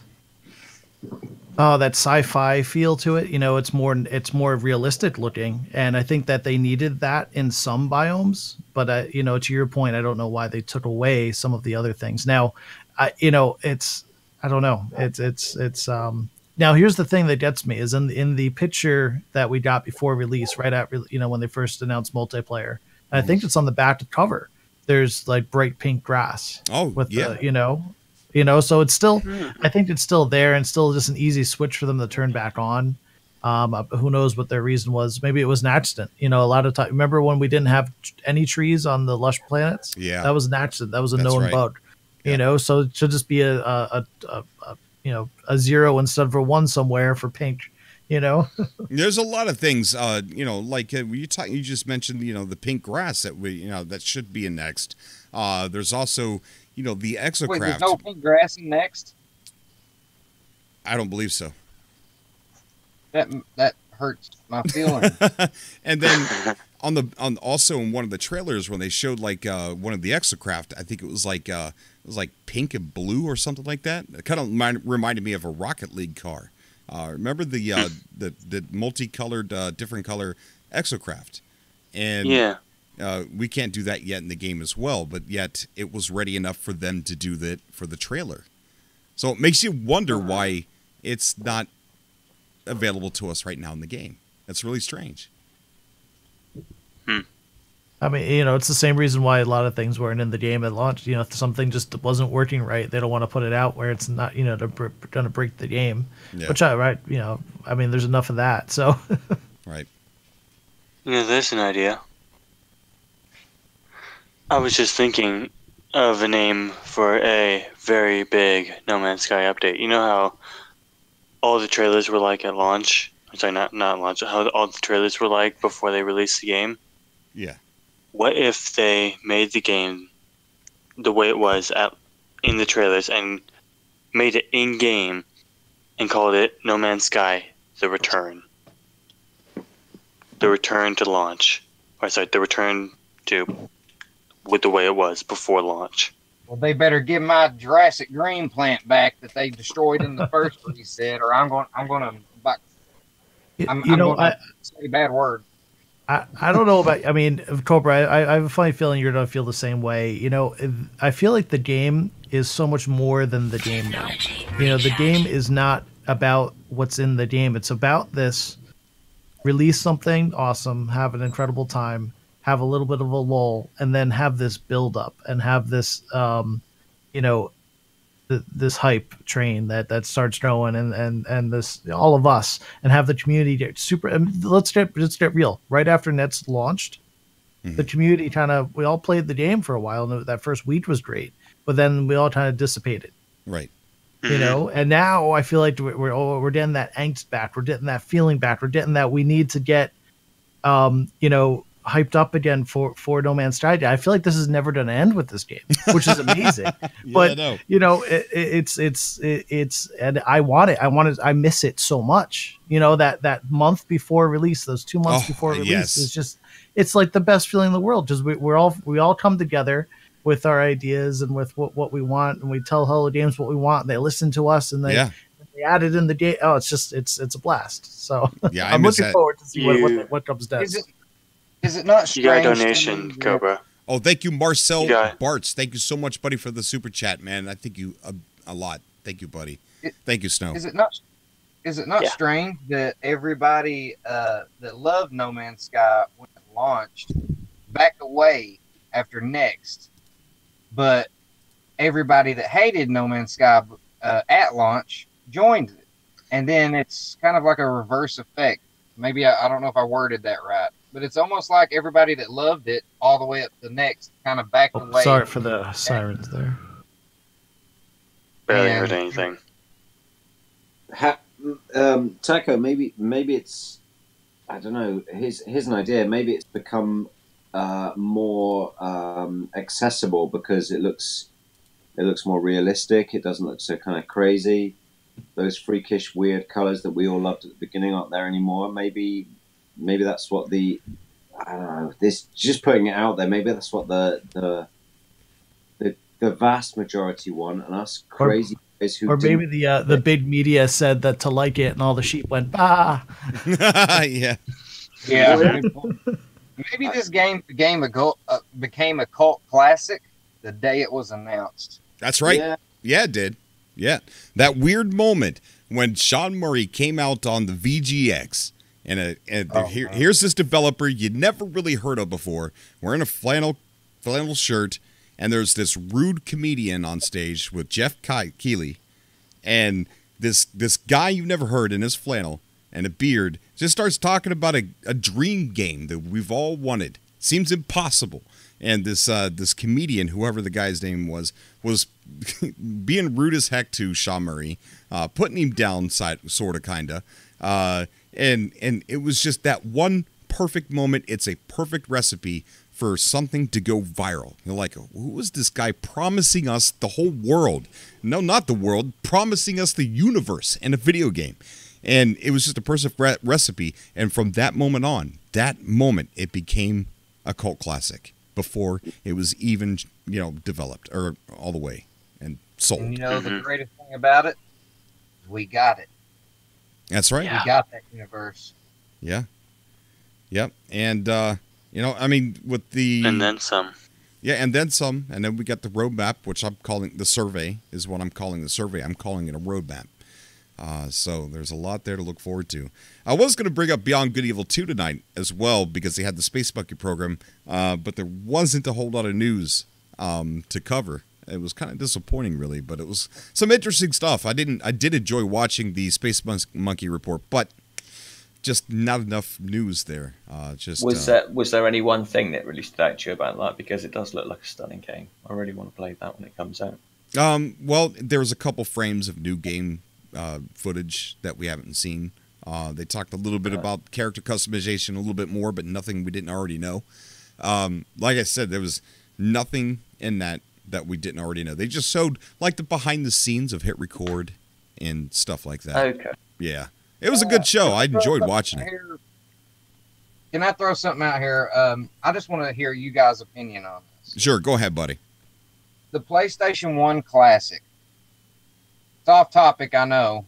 sci-fi feel to it. It's more realistic looking, and I think that they needed that in some biomes. But to your point, I don't know why they took away some of the other things. Now, I don't know. It's now here's the thing that gets me is in the picture that we got before release, right at when they first announced multiplayer. And I think it's on the back of cover. There's like bright pink grass. Oh, with yeah. So it's still, I think it's still there and still just an easy switch for them to turn back on. Who knows what their reason was? Maybe it was an accident. A lot of time. Remember when we didn't have any trees on the lush planets? Yeah, that was an accident. That was a known bug. Yeah. So it should just be a 0 instead of a 1 somewhere for pink. There's a lot of things, like you just mentioned, the pink grass that that should be in Next. There's also, the exocraft. Wait, there's no pink grass in Next? I don't believe so. That hurts my feelings. And then also in one of the trailers when they showed like one of the exocraft, I think it was like pink and blue or something like that. It kind of reminded me of a Rocket League car. Remember the multicolored, different color exocraft, and we can't do that yet in the game as well. But yet it was ready enough for them to do that for the trailer. So it makes you wonder why it's not available to us right now in the game. That's really strange. I mean, it's the same reason why a lot of things weren't in the game at launch. If something just wasn't working right, they don't want to put it out where it's not, they're going to break the game. Yeah. Which, I mean, there's enough of that. So, right. There's an idea. I was just thinking of a name for a very big No Man's Sky update. You know how all the trailers were like at launch? Sorry, not launch. How all the trailers were like before they released the game? Yeah. What if they made the game the way it was in the trailers and made it in-game and called it No Man's Sky The Return? The Return to launch. The Return to with the way it was before launch. Well, they better give my Jurassic Green plant back that they destroyed in the first reset, or I'm going to say a bad word. I don't know about, Cobra, I have a funny feeling you're going to feel the same way. I feel like the game is so much more than the game now. The game is not about what's in the game. It's about this, release something awesome, have an incredible time, have a little bit of a lull, and then have this build up and have this, this hype train that starts going and this all of us and have the community get super. Let's get real. Right after Nets launched, the community we all played the game for a while, and that first week was great, but then we all kind of dissipated. Right. And now I feel like we're getting that angst back. We're getting that feeling back. We're getting that we need to get, hyped up again for No Man's Sky. I feel like this is never going to end with this game, which is amazing. But you know, it's and I want it. I miss it so much. You know, that month before release, those 2 months before release is just, it's like the best feeling in the world. Just we all come together with our ideas and with what we want, and we tell Hello Games what we want, and they listen to us, and they add it in the game. Oh, it's a blast. So yeah, I'm looking forward to see what comes next. Is it not strange? You got a donation, Cobra. Oh, thank you, Marcel Bartz. Thank you so much, buddy, for the super chat, man. I thank you a lot. Thank you, buddy. Thank you, Snow. Is it not strange that everybody that loved No Man's Sky when it launched backed away after Next, but everybody that hated No Man's Sky at launch joined it, and then it's kind of like a reverse effect. Maybe I don't know if I worded that right. But it's almost like everybody that loved it all the way up to Next kind of backed away. Sorry for the sirens there. Barely heard anything. Taco, maybe it's, I don't know. Here's an idea. Maybe it's become more accessible because it looks more realistic. It doesn't look so kind of crazy. Those freakish, weird colors that we all loved at the beginning aren't there anymore. Maybe that's what I don't know. This just putting it out there. Maybe that's what the vast majority want, and us crazy guys who. Or maybe the big media said that to like it, and all the sheep went bah. Yeah. Maybe this game became a cult classic the day it was announced. That's right. Yeah, it did. Yeah, that weird moment when Sean Murray came out on the VGX. Here's this developer you'd never really heard of before, wearing a flannel shirt, and there's this rude comedian on stage with Jeff Keighley, and this guy you've never heard in his flannel and a beard just starts talking about a dream game that we've all wanted. Seems impossible. And this comedian, whoever the guy's name was being rude as heck to Sean Murray, putting him down, sort of, kind of. And it was just that one perfect moment. It's a perfect recipe for something to go viral. You're like, who was this guy promising us the whole world? No, not the world, promising us the universe in a video game. And it was just a perfect recipe. And from that moment on, it became a cult classic before it was even, developed or all the way and sold. And the greatest thing about it, we got it. That's right. We got that universe. Yeah. Yep. And, with the... And then some. Yeah, and then some. And then we got the roadmap, which I'm calling the survey, is what I'm calling the survey. I'm calling it a roadmap. So there's a lot there to look forward to. I was going to bring up Beyond Good Evil 2 tonight as well, because they had the Space Monkey program, but there wasn't a whole lot of news to cover. It was kind of disappointing, really, but it was some interesting stuff. I did enjoy watching the Space Monkey report, but just not enough news there. Was there any one thing that really stood out to you about that? Because it does look like a stunning game. I really want to play that when it comes out. Well, there was a couple frames of new game footage that we haven't seen. They talked a little bit about character customization, a little bit more, but nothing we didn't already know. Like I said, there was nothing in that we didn't already know. They just showed like the behind the scenes of Hit Record and stuff like that. Okay. Yeah. It was a good show. I enjoyed watching it. Can I throw something out here? I just want to hear you guys' opinion on this. Sure. Go ahead, buddy. The PlayStation 1 Classic. It's off topic, I know.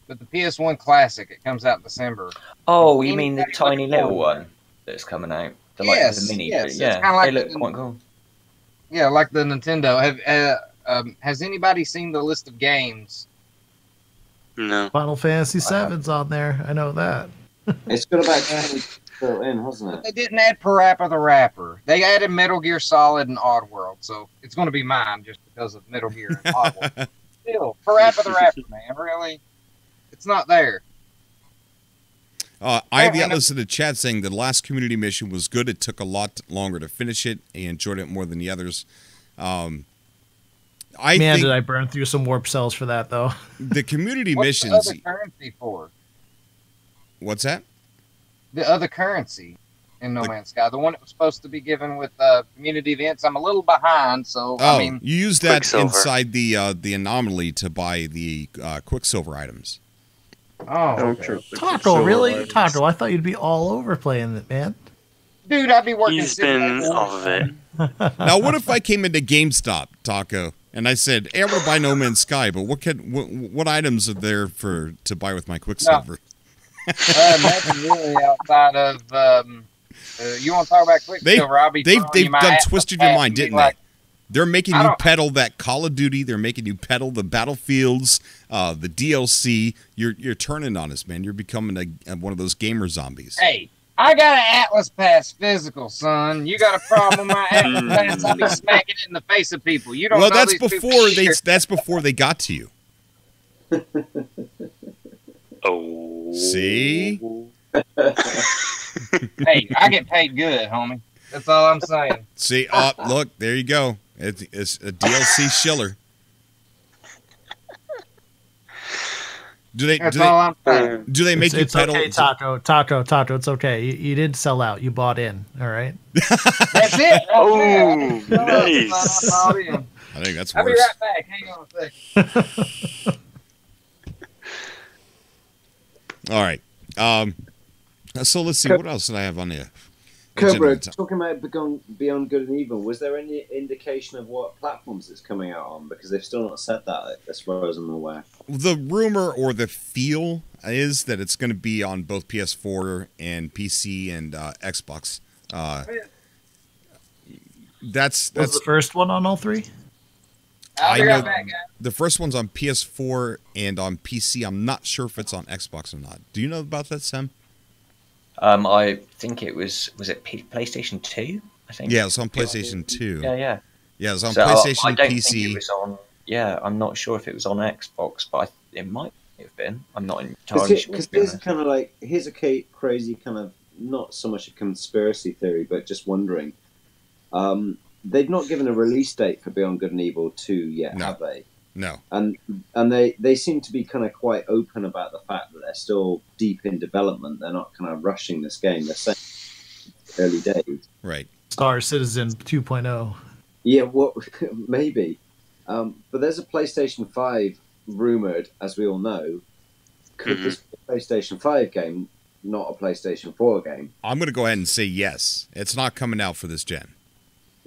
But the PS1 Classic, it comes out in December. Oh, you mean the tiny little one that's coming out? The mini. Yes. Yeah, like they look quite cool. Yeah, like the Nintendo. Has anybody seen the list of games? No. Final Fantasy VII's on there. I know that. It's got about 20 built in, hasn't it? They didn't add Parappa the Rapper. They added Metal Gear Solid and Oddworld, so it's going to be mine just because of Metal Gear and Oddworld. Still, Parappa the Rapper, man, really? It's not there. Ivy Atlas in the chat saying the last community mission was good. It took a lot longer to finish it. He enjoyed it more than the others. Did I burn through some warp cells for that, though? The community missions... What's the other currency for? What's that? The other currency. in No Man's Sky. The one that was supposed to be given with community events. I'm a little behind, so Oh, I mean, you use that Quicksilver. inside the anomaly to buy the Quicksilver items. oh, Don't okay. trip the Taco, Quicksilver really? items. Taco, I thought you'd be all over playing it, man. Dude, I'd be working. He's 6 days been a off of week. it. Now, what if I came into GameStop, Taco, and I said, "Hey, I'm gonna buy No Man's Sky, but what items are there to buy with my Quicksilver?" Nothing really outside of. You want to talk about Quicksilver? I'll be. They've throwing you my done Atlas twisted your pass mind, and be didn't like, they? They're making I you don't- peddle that Call of Duty. They're making you peddle the Battlefields, the DLC. You're turning on us, man. You're becoming one of those gamer zombies. Hey, I got an Atlas Pass physical, son. You got a problem with my Atlas Pass? I'll be smacking it in the face of people. You don't Well, know that's these people before shit. that's before they got to you. Oh. See? Hey, I get paid good, homie. That's all I'm saying. See, look, there you go. It's a DLC shiller. That's all I'm saying. Do they make you It's pedal? okay, Taco. It's okay. You didn't sell out. You bought in. All right. That's it. Oh, Nice. I think that's I'll be worse. right back. Hang on a second. All right. So let's see. What else did I have on there? Cobra, Agenda. talking about Beyond Good and Evil, was there any indication of what platforms it's coming out on? Because they've still not said that, as far as I'm aware. The rumor or the feel is that it's going to be on both PS4 and PC and Xbox. Was the first one on all three? I'll be I right know back, guys. the first one's on PS4 and on PC. I'm not sure if it's on Xbox or not. Do you know about that, Sam? I think it was it PlayStation 2? I think. Yeah, it's on PlayStation 2. Yeah. Yeah, it's on So, PlayStation, I don't PC. think it was on. Yeah, I'm not sure if it was on Xbox, but it might have been. I'm not entirely sure. Because to be here's honest. kind of like, here's a crazy kind of, not so much a conspiracy theory, but just wondering. They've not given a release date for Beyond Good and Evil 2 yet, No. have they? No. And they seem to be kind of quite open about the fact that they're still deep in development. They're not kind of rushing this game. They're saying early days. Right. Star Citizen 2.0. Yeah, well, maybe. But there's a PlayStation 5 rumored, as we all know. Could this be a PlayStation 5 game, not a PlayStation 4 game? I'm going to go ahead and say yes. It's not coming out for this gen.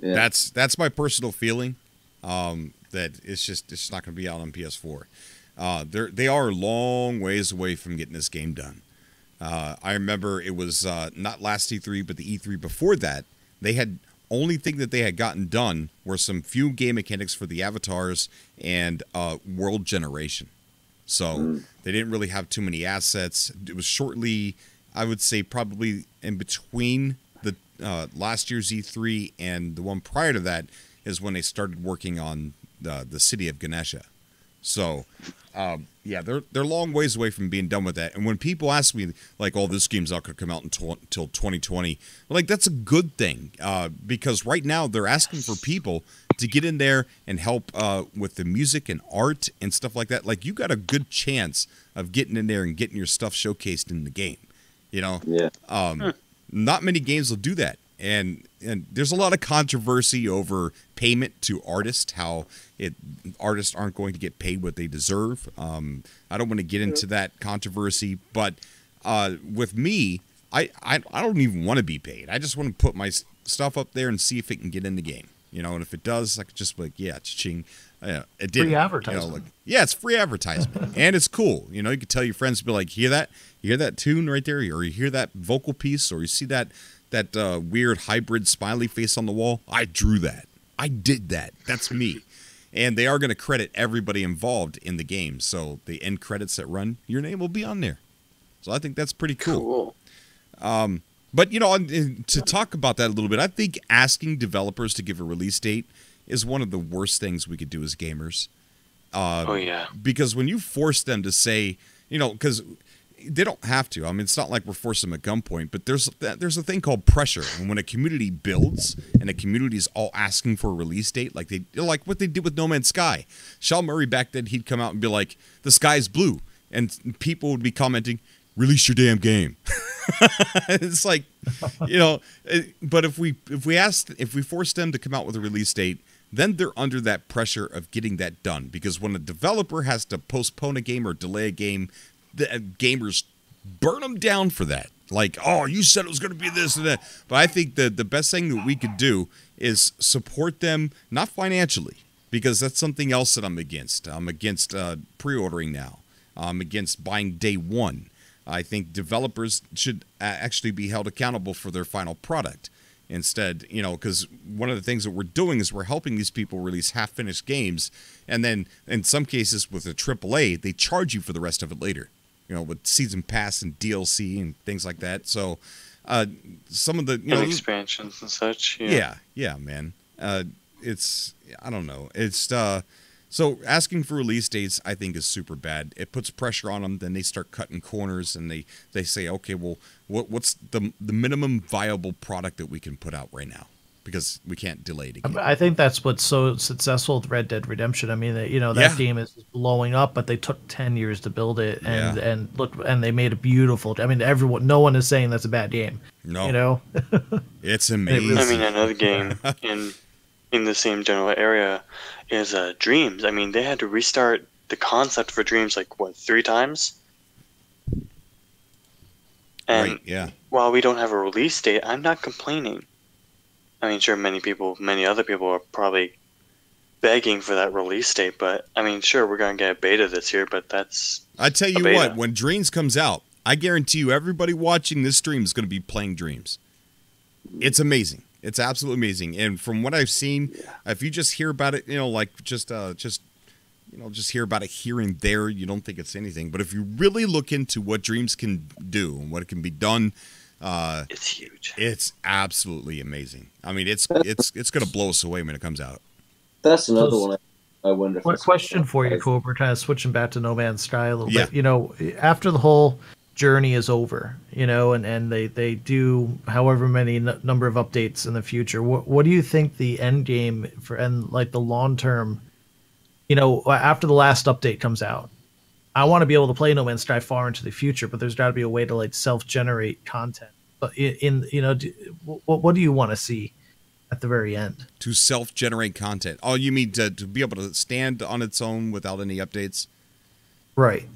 Yeah. That's my personal feeling. That it's not going to be out on PS4. They are a long ways away from getting this game done. I remember it was not last E3, but the E3 before that. They had only thing that they had gotten done were some few game mechanics for the avatars and world generation. So they didn't really have too many assets. It was shortly, I would say, probably in between the last year's E3 and the one prior to that is when they started working on the city of Ganesha. So, yeah, they're long ways away from being done with that. And when people ask me, like, oh, this game's not going to come out until 2020, well, like, that's a good thing because right now they're asking for people to get in there and help with the music and art and stuff like that. Like, you got a good chance of getting in there and getting your stuff showcased in the game, you know? Yeah. Not many games will do that. And there's a lot of controversy over payment to artists, how artists aren't going to get paid what they deserve. I don't want to get into that controversy, but with me, I don't even want to be paid. I just want to put my stuff up there and see if it can get in the game. You know, and if it does, I could just be like, yeah, cha-ching. It did. Free advertisement. You know, like, yeah, it's free advertisement, and it's cool. You know, you could tell your friends, be like, hear that tune right there, or you hear that vocal piece, or you see that weird hybrid smiley face on the wall. I drew that. I did that. That's me. And they are going to credit everybody involved in the game. So the end credits that run, your name will be on there. So I think that's pretty cool. But, you know, to talk about that a little bit, I think asking developers to give a release date is one of the worst things we could do as gamers. Oh, yeah. Because when you force them to say, you know, because they don't have to. I mean, it's not like we're forcing them at gunpoint, but there's a thing called pressure. And when a community builds and a community is all asking for a release date, like what they did with No Man's Sky. Sean Murray back then, he'd come out and be like, the sky's blue. And people would be commenting, release your damn game. It's like, you know, but if we force them to come out with a release date, then they're under that pressure of getting that done. Because when a developer has to postpone a game or delay a game, the gamers burn them down for that. Like, oh, you said it was going to be this and that. But I think the best thing that we could do is support them, not financially, because that's something else that I'm against. I'm against pre-ordering now. I'm against buying day one. I think developers should actually be held accountable for their final product. Instead, you know, because one of the things that we're doing is we're helping these people release half-finished games, and then in some cases with a AAA, they charge you for the rest of it later, you know, with season pass and DLC and things like that. So some of the, you know, expansions and such. Yeah, man. It's, I don't know. It's so asking for release dates, I think, is super bad. It puts pressure on them. Then they start cutting corners, and they say, okay, well, what's the minimum viable product that we can put out right now? Because we can't delay it again. I think that's what's so successful with Red Dead Redemption. I mean, you know, that game is blowing up, but they took 10 years to build it, and look, and they made a beautiful. I mean, no one is saying that's a bad game. No, you know, it's amazing. I mean, another game in the same general area is Dreams. I mean, they had to restart the concept for Dreams like 3 times. And while we don't have a release date, I'm not complaining. I mean, sure, many other people are probably begging for that release date, but I mean, sure, we're going to get a beta this year, but that's I tell you what, when Dreams comes out, I guarantee you everybody watching this stream is going to be playing Dreams. It's amazing. It's absolutely amazing. And from what I've seen, if you just hear about it, you know, like just hear about it here and there, you don't think it's anything. But if you really look into what Dreams can do and what it can be done, it's huge. It's absolutely amazing. I mean, it's going to blow us away when it comes out. That's another one. I wonder. What question for you, Cobra? Kind of switching back to No Man's Sky a little bit. You know, after the whole journey is over, you know, and they do however many number of updates in the future. What do you think the end game and like the long term? You know, after the last update comes out, I want to be able to play No Man's Sky far into the future, but there's got to be a way to like self-generate content. But what do you want to see at the very end? To self-generate content. Oh, you mean to be able to stand on its own without any updates? Right.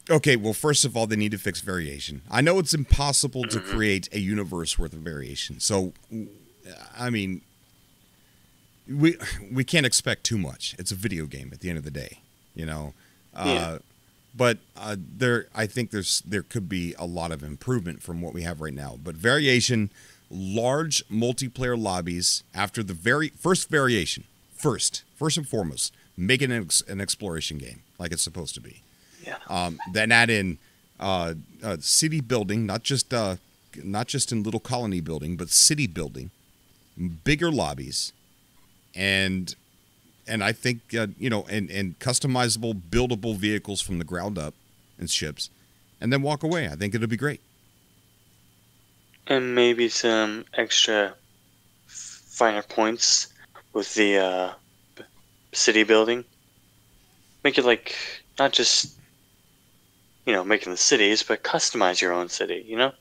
Okay, well, first of all, they need to fix variation. I know it's impossible to create a universe worth of variation. So, I mean, we can't expect too much. It's a video game at the end of the day, you know. But I think there could be a lot of improvement from what we have right now. But variation, large multiplayer lobbies after the very first variation, first and foremost, make it an exploration game like it's supposed to be. Yeah. Then add in city building, not just in little colony building, but city building, bigger lobbies, and I think you know, and customizable, buildable vehicles from the ground up and ships, and then walk away. I think it'll be great. And maybe some extra finer points with the city building. Make it like not just, you know, making the cities, but customize your own city, you know?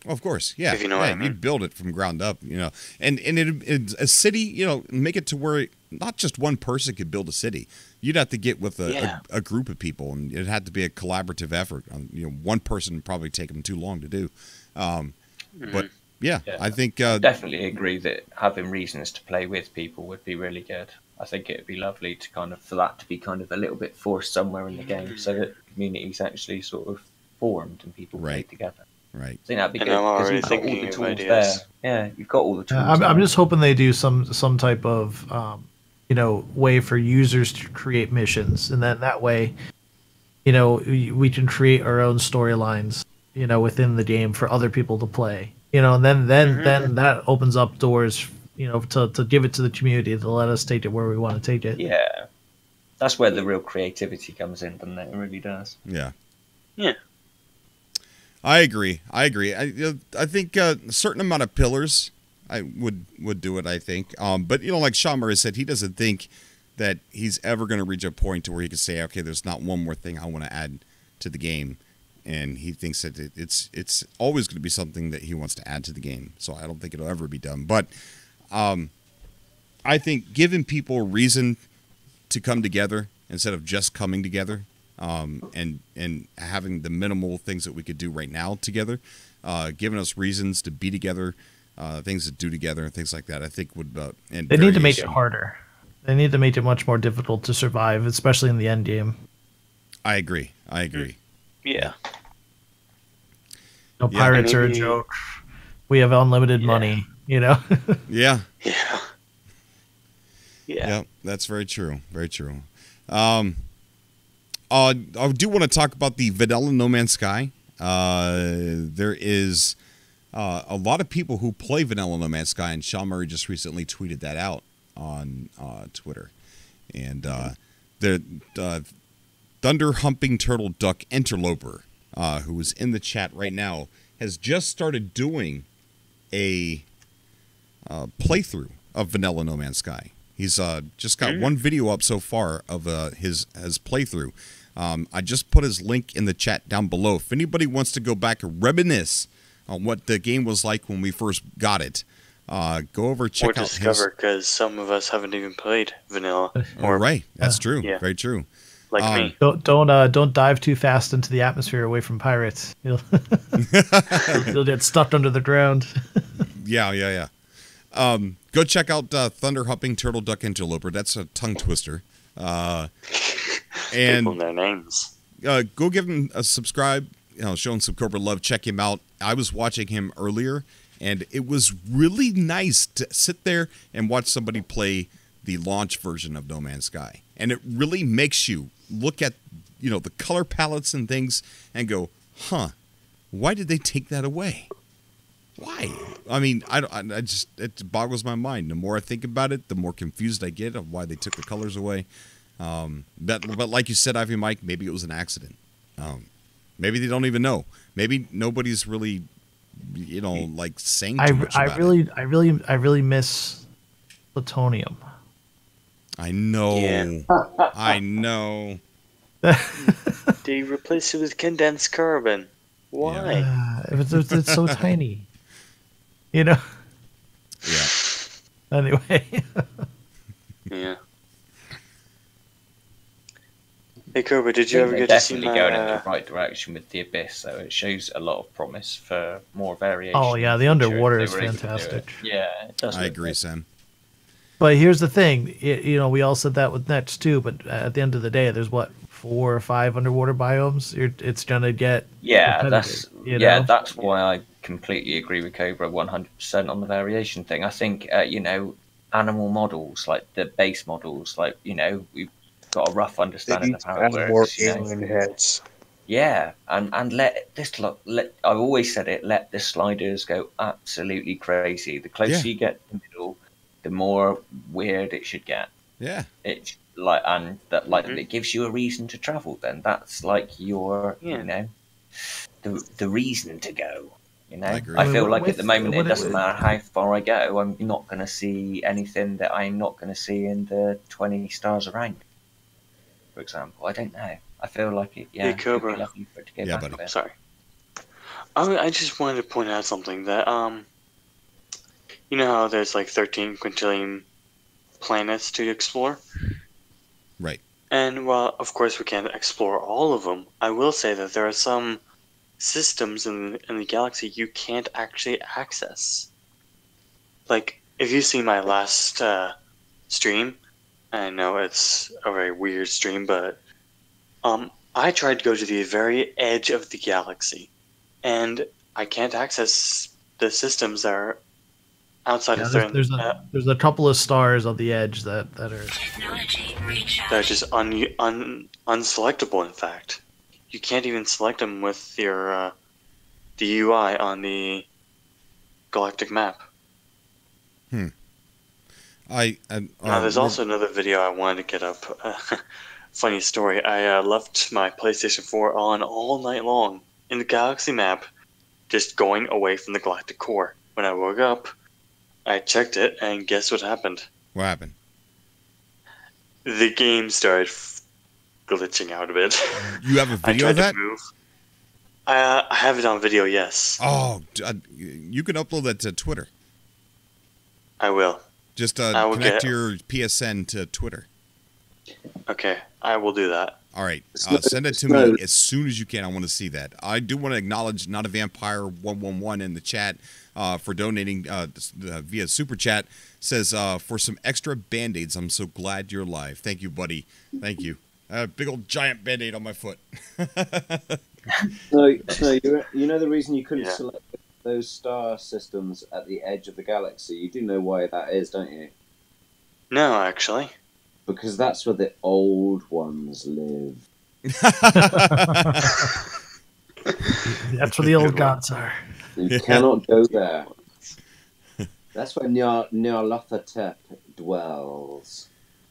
Of course, yeah. If you know what I mean. You build it from ground up, you know. And it's a city, you know, make it to where not just one person could build a city. You'd have to get with a group of people, and it had to be a collaborative effort. You know, one person would probably take them too long to do. But, yeah, I think... definitely agree that having reasons to play with people would be really good. I think it would be lovely to for that to be kind of a little bit forced somewhere in the game, so that communities actually sort of formed and people play together. Right. I think that'd be good. I'm already thinking of ideas. There. Yeah, you've got all the tools. I'm just hoping they do some type of you know, way for users to create missions, and then that way, you know, we can create our own storylines, you know, within the game for other people to play. You know, and then that opens up doors, you know, to give it to the community, to let us take it where we want to take it. Yeah. That's where the real creativity comes in, doesn't it? It really does. Yeah. Yeah. I agree. I think a certain amount of pillars I would do it, I think. But, you know, like Sean Murray said, he doesn't think that he's ever going to reach a point to where he can say, okay, there's not one more thing I want to add to the game. And he thinks that it's always going to be something that he wants to add to the game. So I don't think it'll ever be done. But I think giving people a reason to come together instead of just coming together, and having the minimal things that we could do right now together, giving us reasons to be together, things to do together, and things like that, I think would. And they need to make it harder. They need to make it much more difficult to survive, especially in the end game. I agree. Yeah. No, pirates are a joke. We have unlimited money, you know? Yeah. Yeah. Yeah, that's very true. Very true. I do want to talk about the vanilla No Man's Sky. There is a lot of people who play vanilla No Man's Sky, and Sean Murray just recently tweeted that out on Twitter. And the Thunder Humping Turtle Duck Interloper, who is in the chat right now, has just started doing a playthrough of vanilla No Man's Sky. He's just got one video up so far of his playthrough. I just put his link in the chat down below. If anybody wants to go back and reminisce on what the game was like when we first got it, go over check out discover, because some of us haven't even played vanilla. Right, that's true. Yeah. Very true. Like me. Don't dive too fast into the atmosphere away from pirates. You'll get stuck under the ground. Yeah. Go check out Thunder Humping Turtle Duck Interloper. That's a tongue twister. And their names. Go give him a subscribe. Show him some Cobra love. Check him out. I was watching him earlier, and it was really nice to sit there and watch somebody play the launch version of No Man's Sky. And it really makes you look at the color palettes and things and go, why did they take that away? Why? I mean, it boggles my mind. The more I think about it, the more confused I get of why they took the colors away. But like you said, Ivy Mike, maybe it was an accident. Maybe they don't even know. Maybe nobody's really, like saying too much about it. I really miss plutonium. I know. Yeah. I know. They replaced it with condensed carbon. Why? Yeah. It's so tiny. Yeah. Anyway. Yeah. Hey Cobra, did you ever get to see my... going in the right direction with the Abyss, so it shows a lot of promise for more variation. Oh yeah, the underwater is fantastic. Yeah, it does. I agree, Sam. But here's the thing, we all said that with Nets too, but at the end of the day, there's 4 or 5 underwater biomes. It's gonna get that's why I completely agree with Cobra 100% on the variation thing. I think animal models, like the base models, like we've got a rough understanding of how it works. Alien heads. Yeah, and let I've always said it. Let the sliders go absolutely crazy. The closer you get to the middle, the more weird it should get. Yeah, it's like, and that it gives you a reason to travel. Then that's like your the reason to go. I feel like at the moment it doesn't matter how far I go, I'm not going to see anything that I'm not going to see in the 20 stars around. For example, I don't know. I feel like it. Yeah, Cobra. Lovely for it to go back buddy. a bit. Sorry. I just wanted to point out something that you know how there's like 13 quintillion planets to explore, right? And while of course we can't explore all of them, I will say that there are some systems in the galaxy you can't actually access. Like if you see my last stream. I know it's a very weird stream, but I tried to go to the very edge of the galaxy, and I can't access the systems that are outside of there's a couple of stars on the edge that are just unselectable. In fact, you can't even select them with your the UI on the galactic map. There's also another video I wanted to get up. Funny story. I left my PlayStation 4 on all night long in the galaxy map, just going away from the galactic core. When I woke up, I checked it, and guess what happened? What happened? the game started glitching out a bit. You have a video of that? To move. I have it on video, yes. Oh, you can upload that to Twitter. I will. Just connect your PSN to Twitter. Okay, I will do that. All right, send it to me as soon as you can. I want to see that. I do want to acknowledge Not a Vampire 111 in the chat for donating via Super Chat. Says, for some extra Band-Aids, I'm so glad you're alive. Thank you, buddy. Thank you. Big old giant Band-Aid on my foot. No, you know the reason you couldn't select those star systems at the edge of the galaxy? You do know why that is, don't you? No, actually. Because that's where the old ones live. That's where the old gods are. You cannot go there. That's where Nyarlathotep dwells.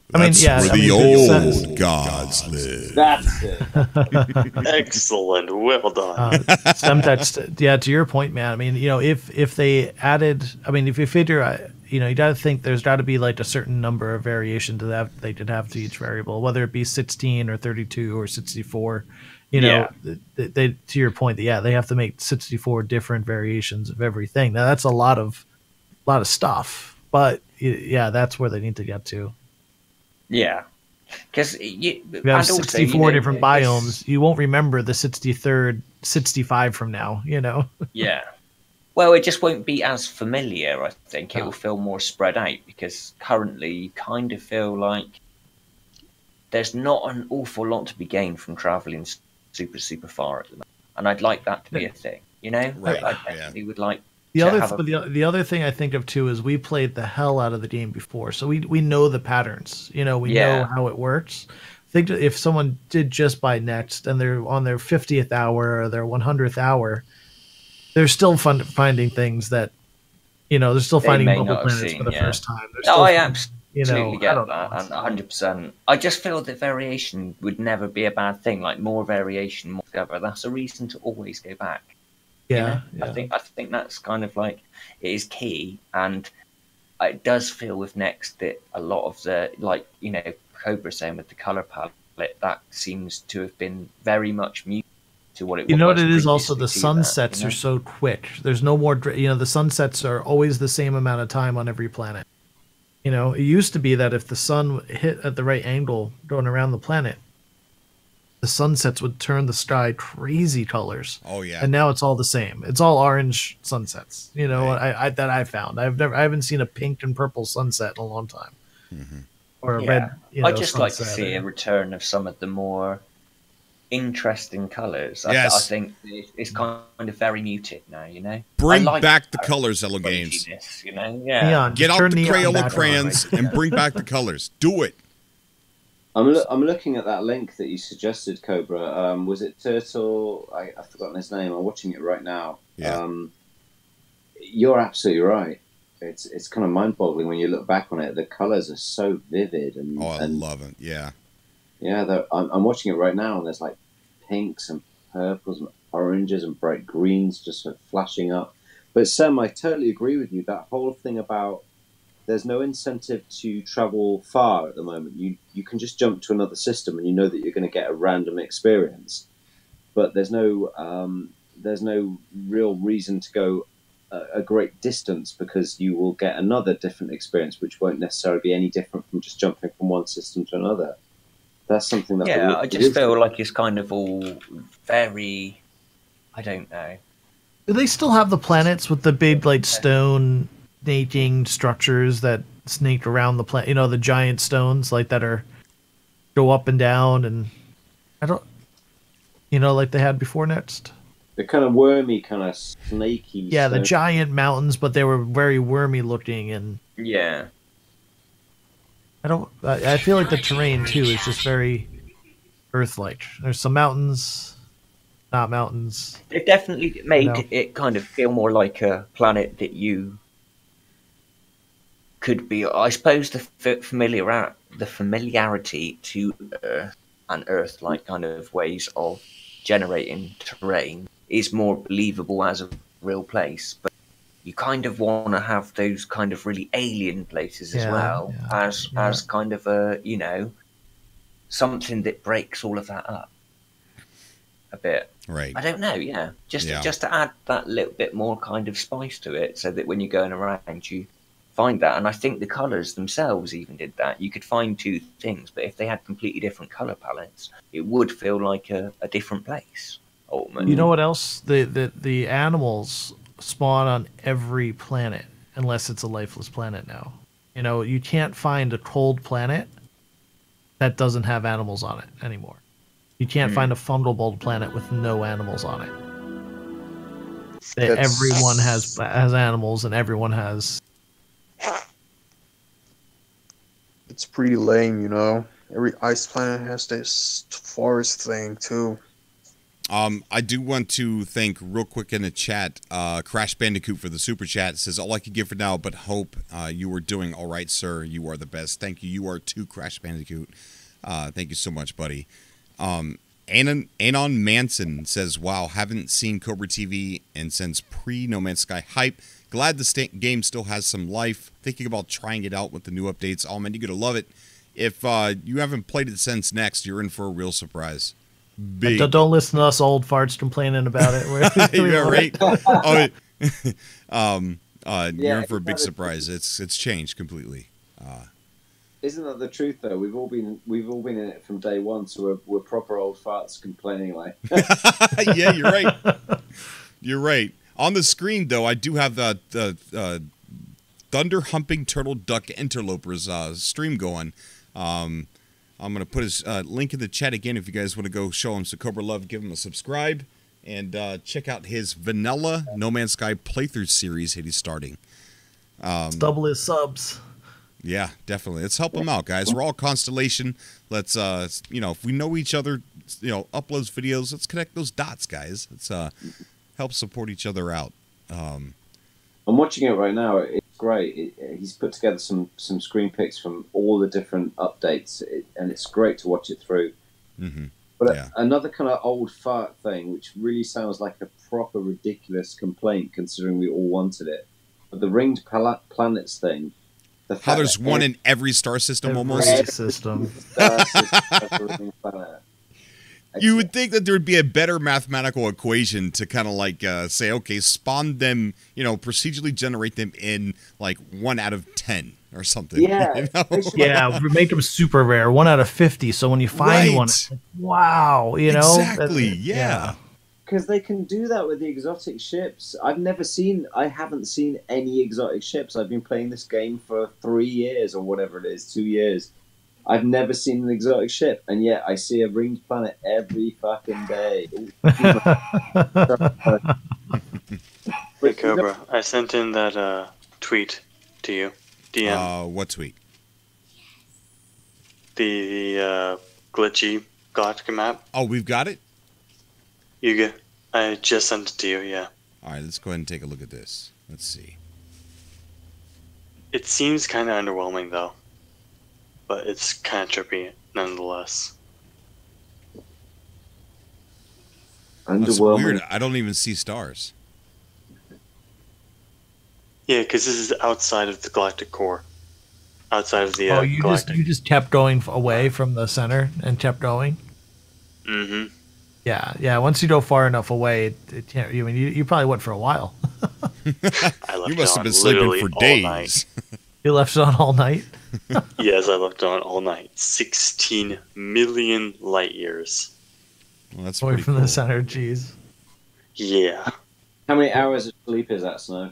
That's where the old gods live. That's it. Excellent. Well done. To your point, man. I mean, if they added, if you figure, you got to think there's got to be like a certain number of variations that they could have to each variable, whether it be 16 or 32 or 64. To your point, they have to make 64 different variations of everything. Now that's a lot of stuff, but that's where they need to get to. Yeah, because you have 64 different biomes. You won't remember the 63rd, 65 from now. Yeah. Well, it just won't be as familiar. I think it will feel more spread out because currently you kind of feel like there's not an awful lot to be gained from traveling super far at the moment, and I'd like that to be a thing. Right. I definitely would like. The other thing I think of too is we played the hell out of the game before, so we know the patterns. We know how it works. Think if someone did just buy Next and they're on their 50th hour or their 100th hour, they're still finding things that they're still finding bubble planets for the first time. I absolutely get that, and 100%. I just feel that variation would never be a bad thing. Like more variation, more together. That's a reason to always go back. Yeah. I think that's kind of like it is key, and it does feel with Next that a lot of the Cobra saying with the color palette that seems to have been very much muted to what it was. What it is also the sunsets are so quick. There's no more. The sunsets are always the same amount of time on every planet. It used to be that if the sun hit at the right angle going around the planet, the sunsets would turn the sky crazy colors. Oh yeah. And now it's all the same. It's all orange sunsets. Right. That I found. I haven't seen a pink and purple sunset in a long time. Mm-hmm. Or a red. I just like to see a return of some of the more interesting colors. Yes. I think it's kind of very muted now. Bring back the colors, Hello Games. Neon, get out the Crayola crayons and bring back the colors. Do it. I'm looking at that link that you suggested, Cobra. Was it Turtle? I've forgotten his name. I'm watching it right now. Yeah. You're absolutely right. It's kind of mind-boggling when you look back on it. The colors are so vivid, I love it. Yeah. Yeah, I'm watching it right now, and there's like pinks and purples and oranges and bright greens just sort of flashing up. But Sam, I totally agree with you. That whole thing about there's no incentive to travel far at the moment. You can just jump to another system, and you know that you're going to get a random experience. But there's no real reason to go a great distance because you will get another different experience, which won't necessarily be any different from just jumping from one system to another. That's something that I just feel like it's kind of all very, I don't know. Do they still have the planets with the big stone snaking structures that snake around the planet? The giant stones that go up and down, and I don't, like they had before Next. The kind of wormy, kind of snaky. Yeah, the giant mountains, but they were very wormy looking, and yeah. I feel like the terrain too is just very Earth-like. There's some mountains, not mountains. It definitely made it kind of feel more like a planet that you could be. I suppose the familiarity to Earth and Earth-like kind of ways of generating terrain is more believable as a real place, but you kind of want to have those kind of really alien places as well as kind of a something that breaks all of that up a bit. Right. I don't know. Yeah, just to add that little bit more kind of spice to it, so that when you're going around, you find that. And I think the colours themselves even did that. You could find two things, but if they had completely different colour palettes, it would feel like a different place. Ultimately. You know what else? The animals spawn on every planet, unless it's a lifeless planet now. You know, you can't find a cold planet that doesn't have animals on it anymore. You can't find a fundable planet with no animals on it. Everyone has animals, and everyone has. It's pretty lame, you know. Every ice planet has this forest thing too. I do want to thank real quick in the chat, Crash Bandicoot for the super chat. It says, all I can give for now, but hope you are doing all right, sir. You are the best. Thank you. You are too, Crash Bandicoot. Thank you so much, buddy. Anon Manson says, wow, haven't seen Cobra TV and since pre-No Man's Sky hype. Glad the game still has some life. Thinking about trying it out with the new updates. Oh, man, you're going to love it. If you haven't played it since next, you're in for a real surprise. Don't listen to us old farts complaining about it. Yeah, right. You're in for a big surprise. It's changed completely. Isn't that the truth though? We've all been in it from day one, so we're proper old farts complaining like. Yeah, you're right. You're right. On the screen though, I do have the Thunder Humping Turtle Duck Interlopers stream going. I'm going to put his link in the chat again if you guys want to go show him some Cobra love, give him a subscribe, and check out his vanilla No Man's Sky playthrough series that he's starting. Double his subs. Yeah, definitely. Let's help him out, guys. We're all Constellation. Let's, if we know each other, uploads videos, let's connect those dots, guys. Let's help support each other out. I'm watching it right now. It's great. He's put together some screen pics from all the different updates, and it's great to watch it through. Mm-hmm. But another kind of old fart thing, which really sounds like a proper ridiculous complaint, considering we all wanted it. But the ringed planets thing. How there's one in every star system almost. System. You would think that there would be a better mathematical equation to kind of like say, okay, spawn them, procedurally generate them in like 1 out of 10 or something. Yeah. Yeah, make them super rare, 1 out of 50. So when you find one, it's like, wow, Exactly, yeah. Because they can do that with the exotic ships. I haven't seen any exotic ships. I've been playing this game for 3 years or whatever it is, 2 years. I've never seen an exotic ship, and yet I see a ringed planet every fucking day. Hey, Cobra, I sent in that tweet to you. DM. What tweet? The glitchy Galactica map. Oh, we've got it? I just sent it to you, yeah. All right, let's go ahead and take a look at this. Let's see. It seems kind of underwhelming, though. But it's kind of trippy, nonetheless. That's weird. I don't even see stars. Yeah, because this is outside of the galactic core. Outside of the galactic. You just kept going away from the center and kept going? Mm-hmm. Yeah. Once you go far enough away, it can't. You probably went for a while. You must have been sleeping for days. You left it on all night? Yes, I left it on all night. 16 million light years. Well, that's away from cool. the center, jeez. Yeah. How many hours of sleep is that, Snow?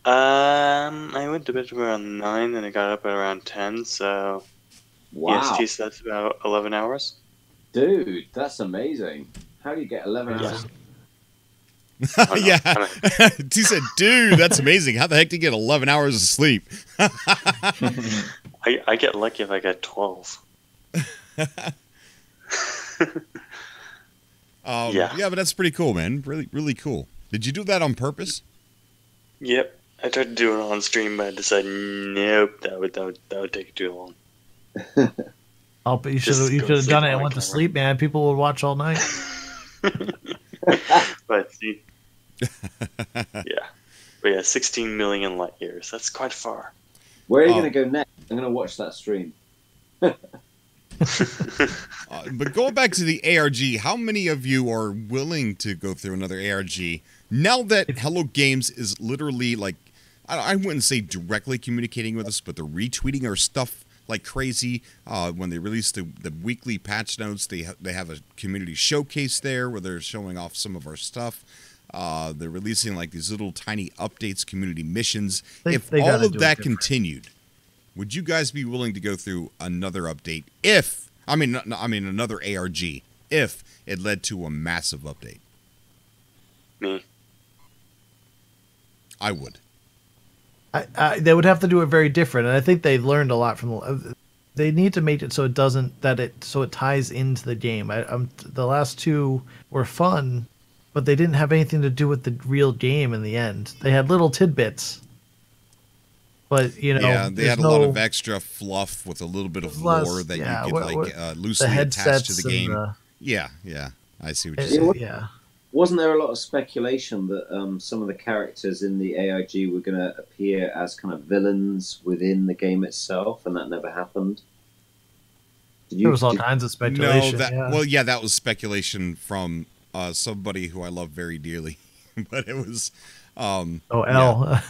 I went to bed around 9 and I got up at around 10, so... Wow. Yes, so that's about 11 hours. Dude, that's amazing. How do you get 11 hours? Yeah. He said, dude, that's amazing. How the heck do you get 11 hours of sleep? I get lucky if I get 12. Yeah, but that's pretty cool, man. Really, really cool. Did you do that on purpose? Yep. I tried to do it on stream, but I decided, nope, that would take too long. But you should have done it and went to sleep, man. People would watch all night. But see, but 16 million light years. That's quite far. Where are you going to go next? I'm going to watch that stream. But going back to the ARG, how many of you are willing to go through another ARG now that Hello Games is literally like, I wouldn't say directly communicating with us, but they're retweeting our stuff like crazy. When they release the weekly patch notes, they have a community showcase there where they're showing off some of our stuff. They're releasing like these little tiny updates, community missions. If all of that continued, would you guys be willing to go through another update? Another ARG, if it led to a massive update? Me. I would. They would have to do it very different, and I think they've learned a lot from. They need to make it so it ties into the game. The last two were fun, but they didn't have anything to do with the real game in the end. They had little tidbits, but they had a lot of extra fluff with a little bit of lore that you could loosely attach to the game. Yeah, I see what you're saying. Yeah. Wasn't there a lot of speculation that some of the characters in the ARG were going to appear as kind of villains within the game itself, and that never happened? There was all kinds of speculation. That was speculation from somebody who I love very dearly, but it was. L. Yeah.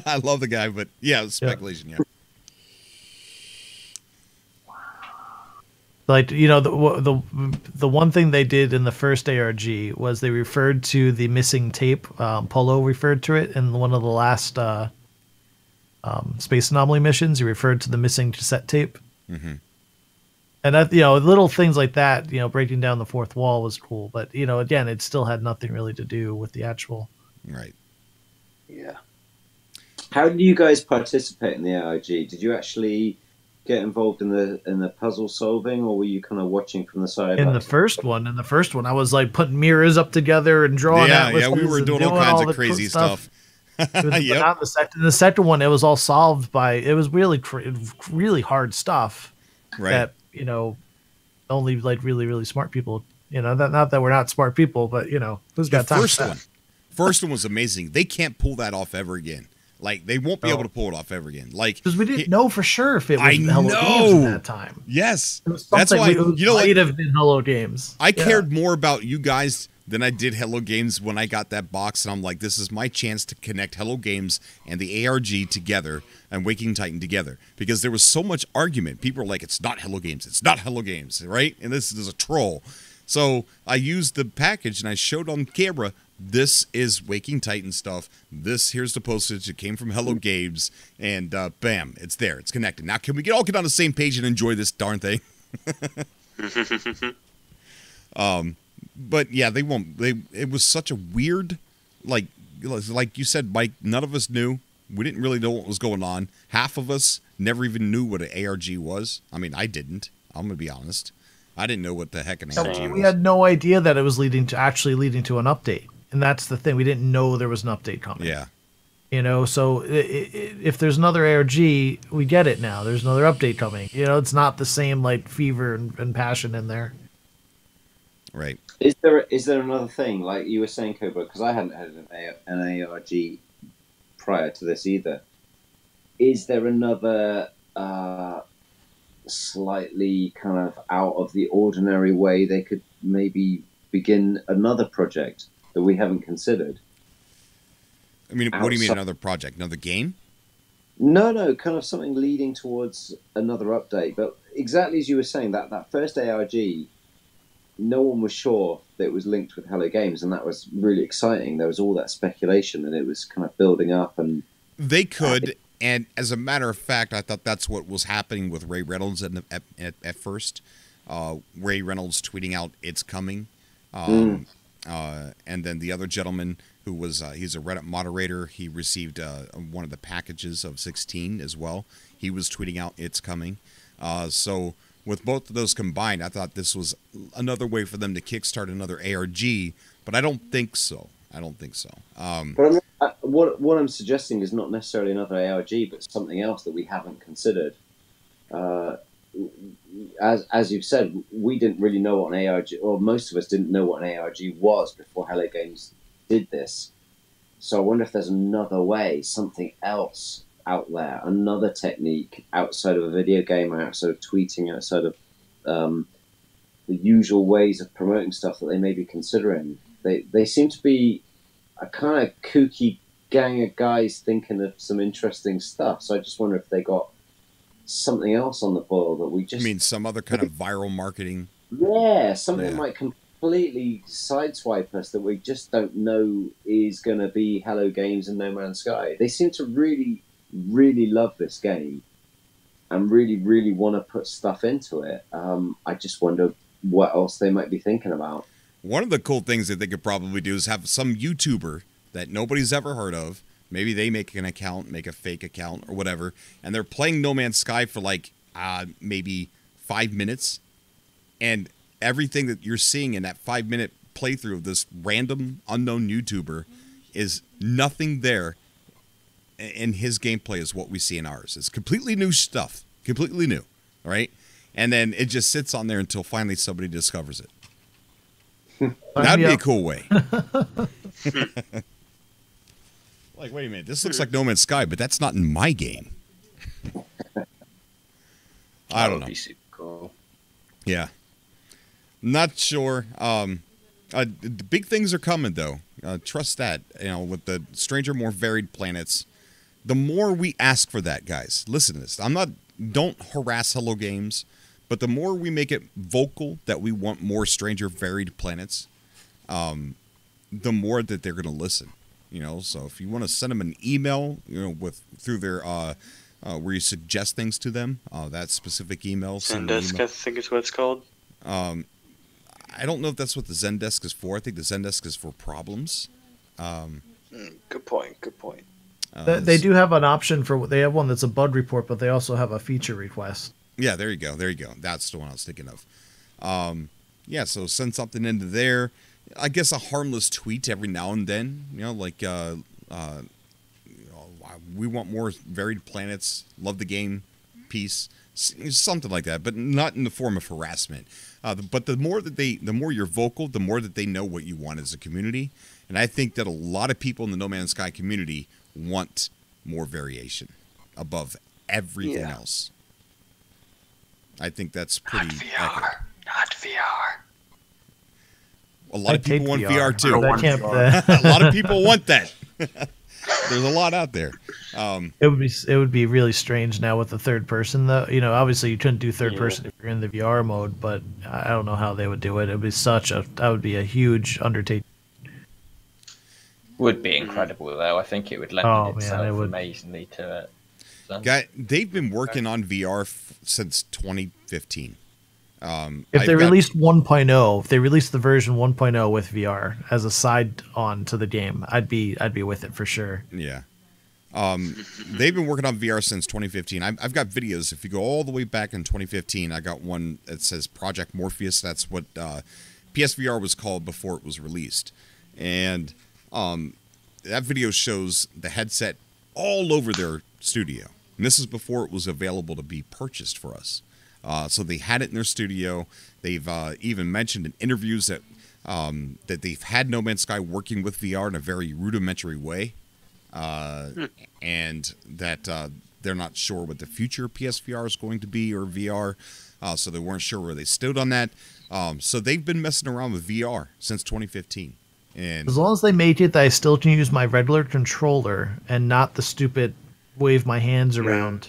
I love the guy, but yeah, it was speculation. Yeah. Like, the one thing they did in the first ARG was they referred to the missing tape. Polo referred to it in one of the last Space Anomaly missions. He referred to the missing cassette tape. Mm-hmm. And that, little things like that, breaking down the fourth wall was cool. But, again, it still had nothing really to do with the actual. Right. Yeah. How did you guys participate in the ARG? Did you actually get involved in the puzzle solving, or were you kind of watching from the side? In the first one, I was like putting mirrors up together and drawing atlases. Yeah, we were doing all kinds of crazy stuff. Not in the second one, it was all solved by. It was really, really hard stuff. Right. That only like really, really smart people. Not that we're not smart people, but who's got time? First one was amazing. They can't pull that off ever again. Like, they won't be able to pull it off ever again. Like, because we didn't know for sure if it was Hello Games at that time. Yes, that's why might have been Hello Games. I cared more about you guys than I did Hello Games when I got that box, and I'm like, this is my chance to connect Hello Games and the ARG together and Waking Titan together, because there was so much argument. People were like, it's not Hello Games, it's not Hello Games, right? And this is a troll. So I used the package and I showed on camera, this is Waking Titan stuff. Here's the postage. It came from Hello Games, and bam, it's there. It's connected. Now, can we all get on the same page and enjoy this darn thing? But yeah, they won't. It was such a weird, like you said, Mike. None of us knew. We didn't really know what was going on. Half of us never even knew what an ARG was. I mean, I didn't. I'm gonna be honest. I didn't know what the heck an ARG was. We had no idea that it was leading to an update. And that's the thing. We didn't know there was an update coming. Yeah. So if there's another ARG, we get it now. There's another update coming. It's not the same like fever and passion in there. Right. Is there another thing, like you were saying, Cobra, because I hadn't had an ARG prior to this either. Is there another slightly kind of out of the ordinary way they could maybe begin another project that we haven't considered? I mean, what do you mean another project? Another game? No, kind of something leading towards another update. But exactly as you were saying, that first ARG, no one was sure that it was linked with Hello Games, and that was really exciting. There was all that speculation, and it was kind of building up. And they could, and as a matter of fact, I thought that's what was happening with Ray Reynolds at first. Ray Reynolds tweeting out, "It's coming." And then the other gentleman who was, he's a Reddit moderator. He received one of the packages of 16 as well. He was tweeting out, "It's coming." So with both of those combined, I thought this was another way for them to kickstart another ARG, but I don't think so. But what I'm suggesting is not necessarily another ARG, but something else that we haven't considered. As you've said, we didn't really know what an ARG, or most of us didn't know what an ARG was before Hello Games did this. So I wonder if there's another way, something else out there, another technique outside of a video game, outside of tweeting, outside of the usual ways of promoting stuff that they may be considering. They seem to be a kind of kooky gang of guys thinking of some interesting stuff. So I just wonder if they got something else on the boil that we just... You mean some other kind of viral marketing? Yeah, something that might completely sideswipe us that we just don't know is going to be Hello Games and No Man's Sky. They seem to really, really love this game and really, really want to put stuff into it. I just wonder what else they might be thinking about. One of the cool things that they could probably do is have some YouTuber that nobody's ever heard of. Maybe they make an account, make a fake account or whatever, and they're playing No Man's Sky for like maybe 5 minutes, and everything that you're seeing in that 5-minute playthrough of this random unknown YouTuber is nothing there, and his gameplay is what we see in ours. It's completely new stuff, completely new, all right? And then it just sits on there until finally somebody discovers it. That'd be a cool way. Like, wait a minute, this looks like No Man's Sky, but that's not in my game. I don't know. That would be super cool. Yeah. Not sure. The big things are coming, though. Trust that. You know, with the stranger, more varied planets. The more we ask for that, guys, listen to this. Don't harass Hello Games, but the more we make it vocal that we want more stranger, varied planets, the more that they're going to listen. You know, so if you want to send them an email, you know, through their where you suggest things to them, that specific email. Zendesk, I think is what it's called. I don't know if that's what the Zendesk is for. I think the Zendesk is for problems. Good point. They do have an option for. They have one that's a bug report, but they also have a feature request. Yeah, there you go. That's the one I was thinking of. Yeah, so send something into there. I guess a harmless tweet every now and then. You know, like we want more varied planets. Love the game. Peace. Something like that, but not in the form of harassment. But the more you're vocal, the more that they know what you want as a community. And I think that a lot of people in the No Man's Sky community want more variation above everything else. I think that's pretty accurate. Not VR. A lot of people want VR too. VR. A lot of people want that. There's a lot out there. It would be really strange now with the third person, though. You know, obviously you couldn't do third person if you're in the VR mode, but I don't know how they would do it. It would be that would be a huge undertaking. Would be incredible though. I think it would lend itself amazingly to it. So. They've been working on VR since 2015. If they released 1.0, if they released the version 1.0 with VR as a side on to the game, I'd be with it for sure. Yeah. They've been working on VR since 2015. I've got videos. If you go all the way back in 2015, I got one that says Project Morpheus. That's what PSVR was called before it was released. And that video shows the headset all over their studio. And this is before it was available to be purchased for us. So they had it in their studio. They've even mentioned in interviews that they've had No Man's Sky working with VR in a very rudimentary way. And that they're not sure what the future PSVR is going to be or VR. So they weren't sure where they stood on that. So they've been messing around with VR since 2015. And as long as they make it that I still can use my regular controller and not the stupid wave my hands around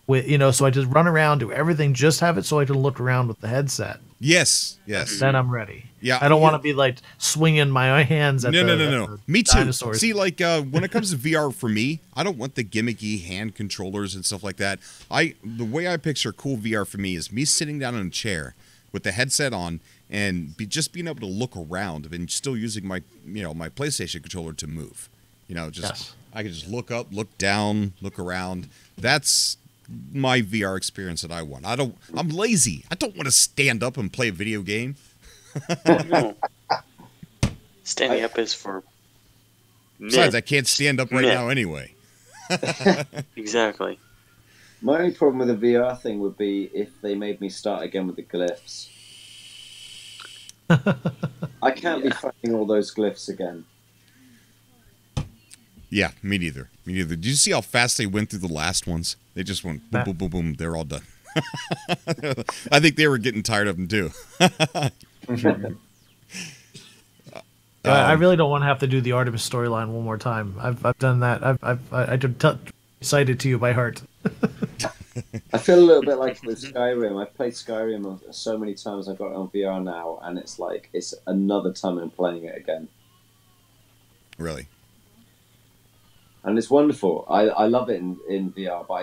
with, you know, so I just run around, do everything, just have it so I can look around with the headset. Yes. Then I'm ready. Yeah, I don't want to be like swinging my hands at No. Me too. Dinosaurs. See, like when it comes to VR for me, I don't want the gimmicky hand controllers and stuff like that. The way I picture cool VR for me is me sitting down in a chair with the headset on and just being able to look around and still using my PlayStation controller to move. You know, I can just look up, look down, look around. That's my VR experience that I want. I'm lazy. I don't want to stand up and play a video game. No. Standing up is for Besides, I can't stand up right now anyway. Exactly. My only problem with the VR thing would be if they made me start again with the glyphs. I can't be finding all those glyphs again. Yeah, me neither. Me neither. Did you see how fast they went through the last ones? They just went boom, boom, boom, boom. They're all done. I think they were getting tired of them too. I really don't want to have to do the Artemis storyline one more time. I've done that. I cited to you by heart. I feel a little bit like with Skyrim. I've played Skyrim so many times. I've got it on VR now, and it's like it's another time I'm playing it again. Really? And it's wonderful. I love it in VR, but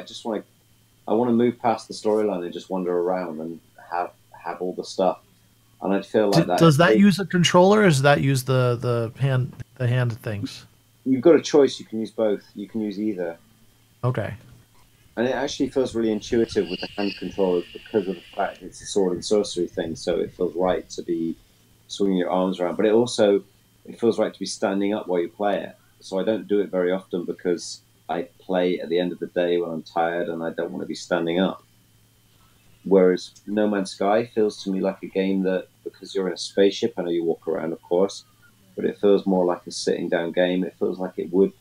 I want to move past the storyline and just wander around and have all the stuff. And I feel like that. Does that use a controller, or does that use the hand things? You've got a choice. You can use both. You can use either. Okay. And it actually feels really intuitive with the hand controllers because of the fact it's a sword and sorcery thing. So it feels right to be swinging your arms around, but it feels right to be standing up while you play it. So I don't do it very often because I play at the end of the day when I'm tired and I don't want to be standing up. Whereas No Man's Sky feels to me like a game that, because you're in a spaceship, I know you walk around, of course, but it feels more like a sitting down game. It feels like it would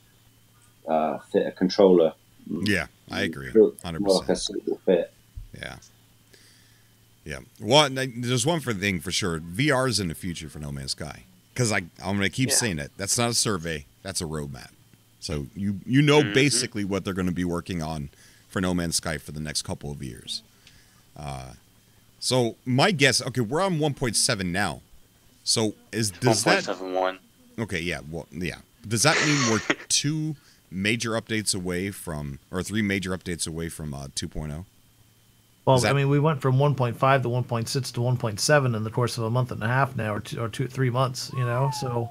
fit a controller. Yeah, I agree. 100%. More like a suitable fit. Yeah. Yeah. Well, there's one thing for sure. VR is in the future for No Man's Sky. Because I'm going to keep saying it. That's not a survey. That's a roadmap. So you know basically what they're going to be working on for No Man's Sky for the next couple of years. So my guess, okay, we're on 1.7 now. So does 1.71. Okay, yeah, well, yeah. Does that mean we're 2 major updates away from, or 3 major updates away from 2.0? Well, I mean, we went from 1.5 to 1.6 to 1.7 in the course of a month and a half now, or 3 months, you know, so.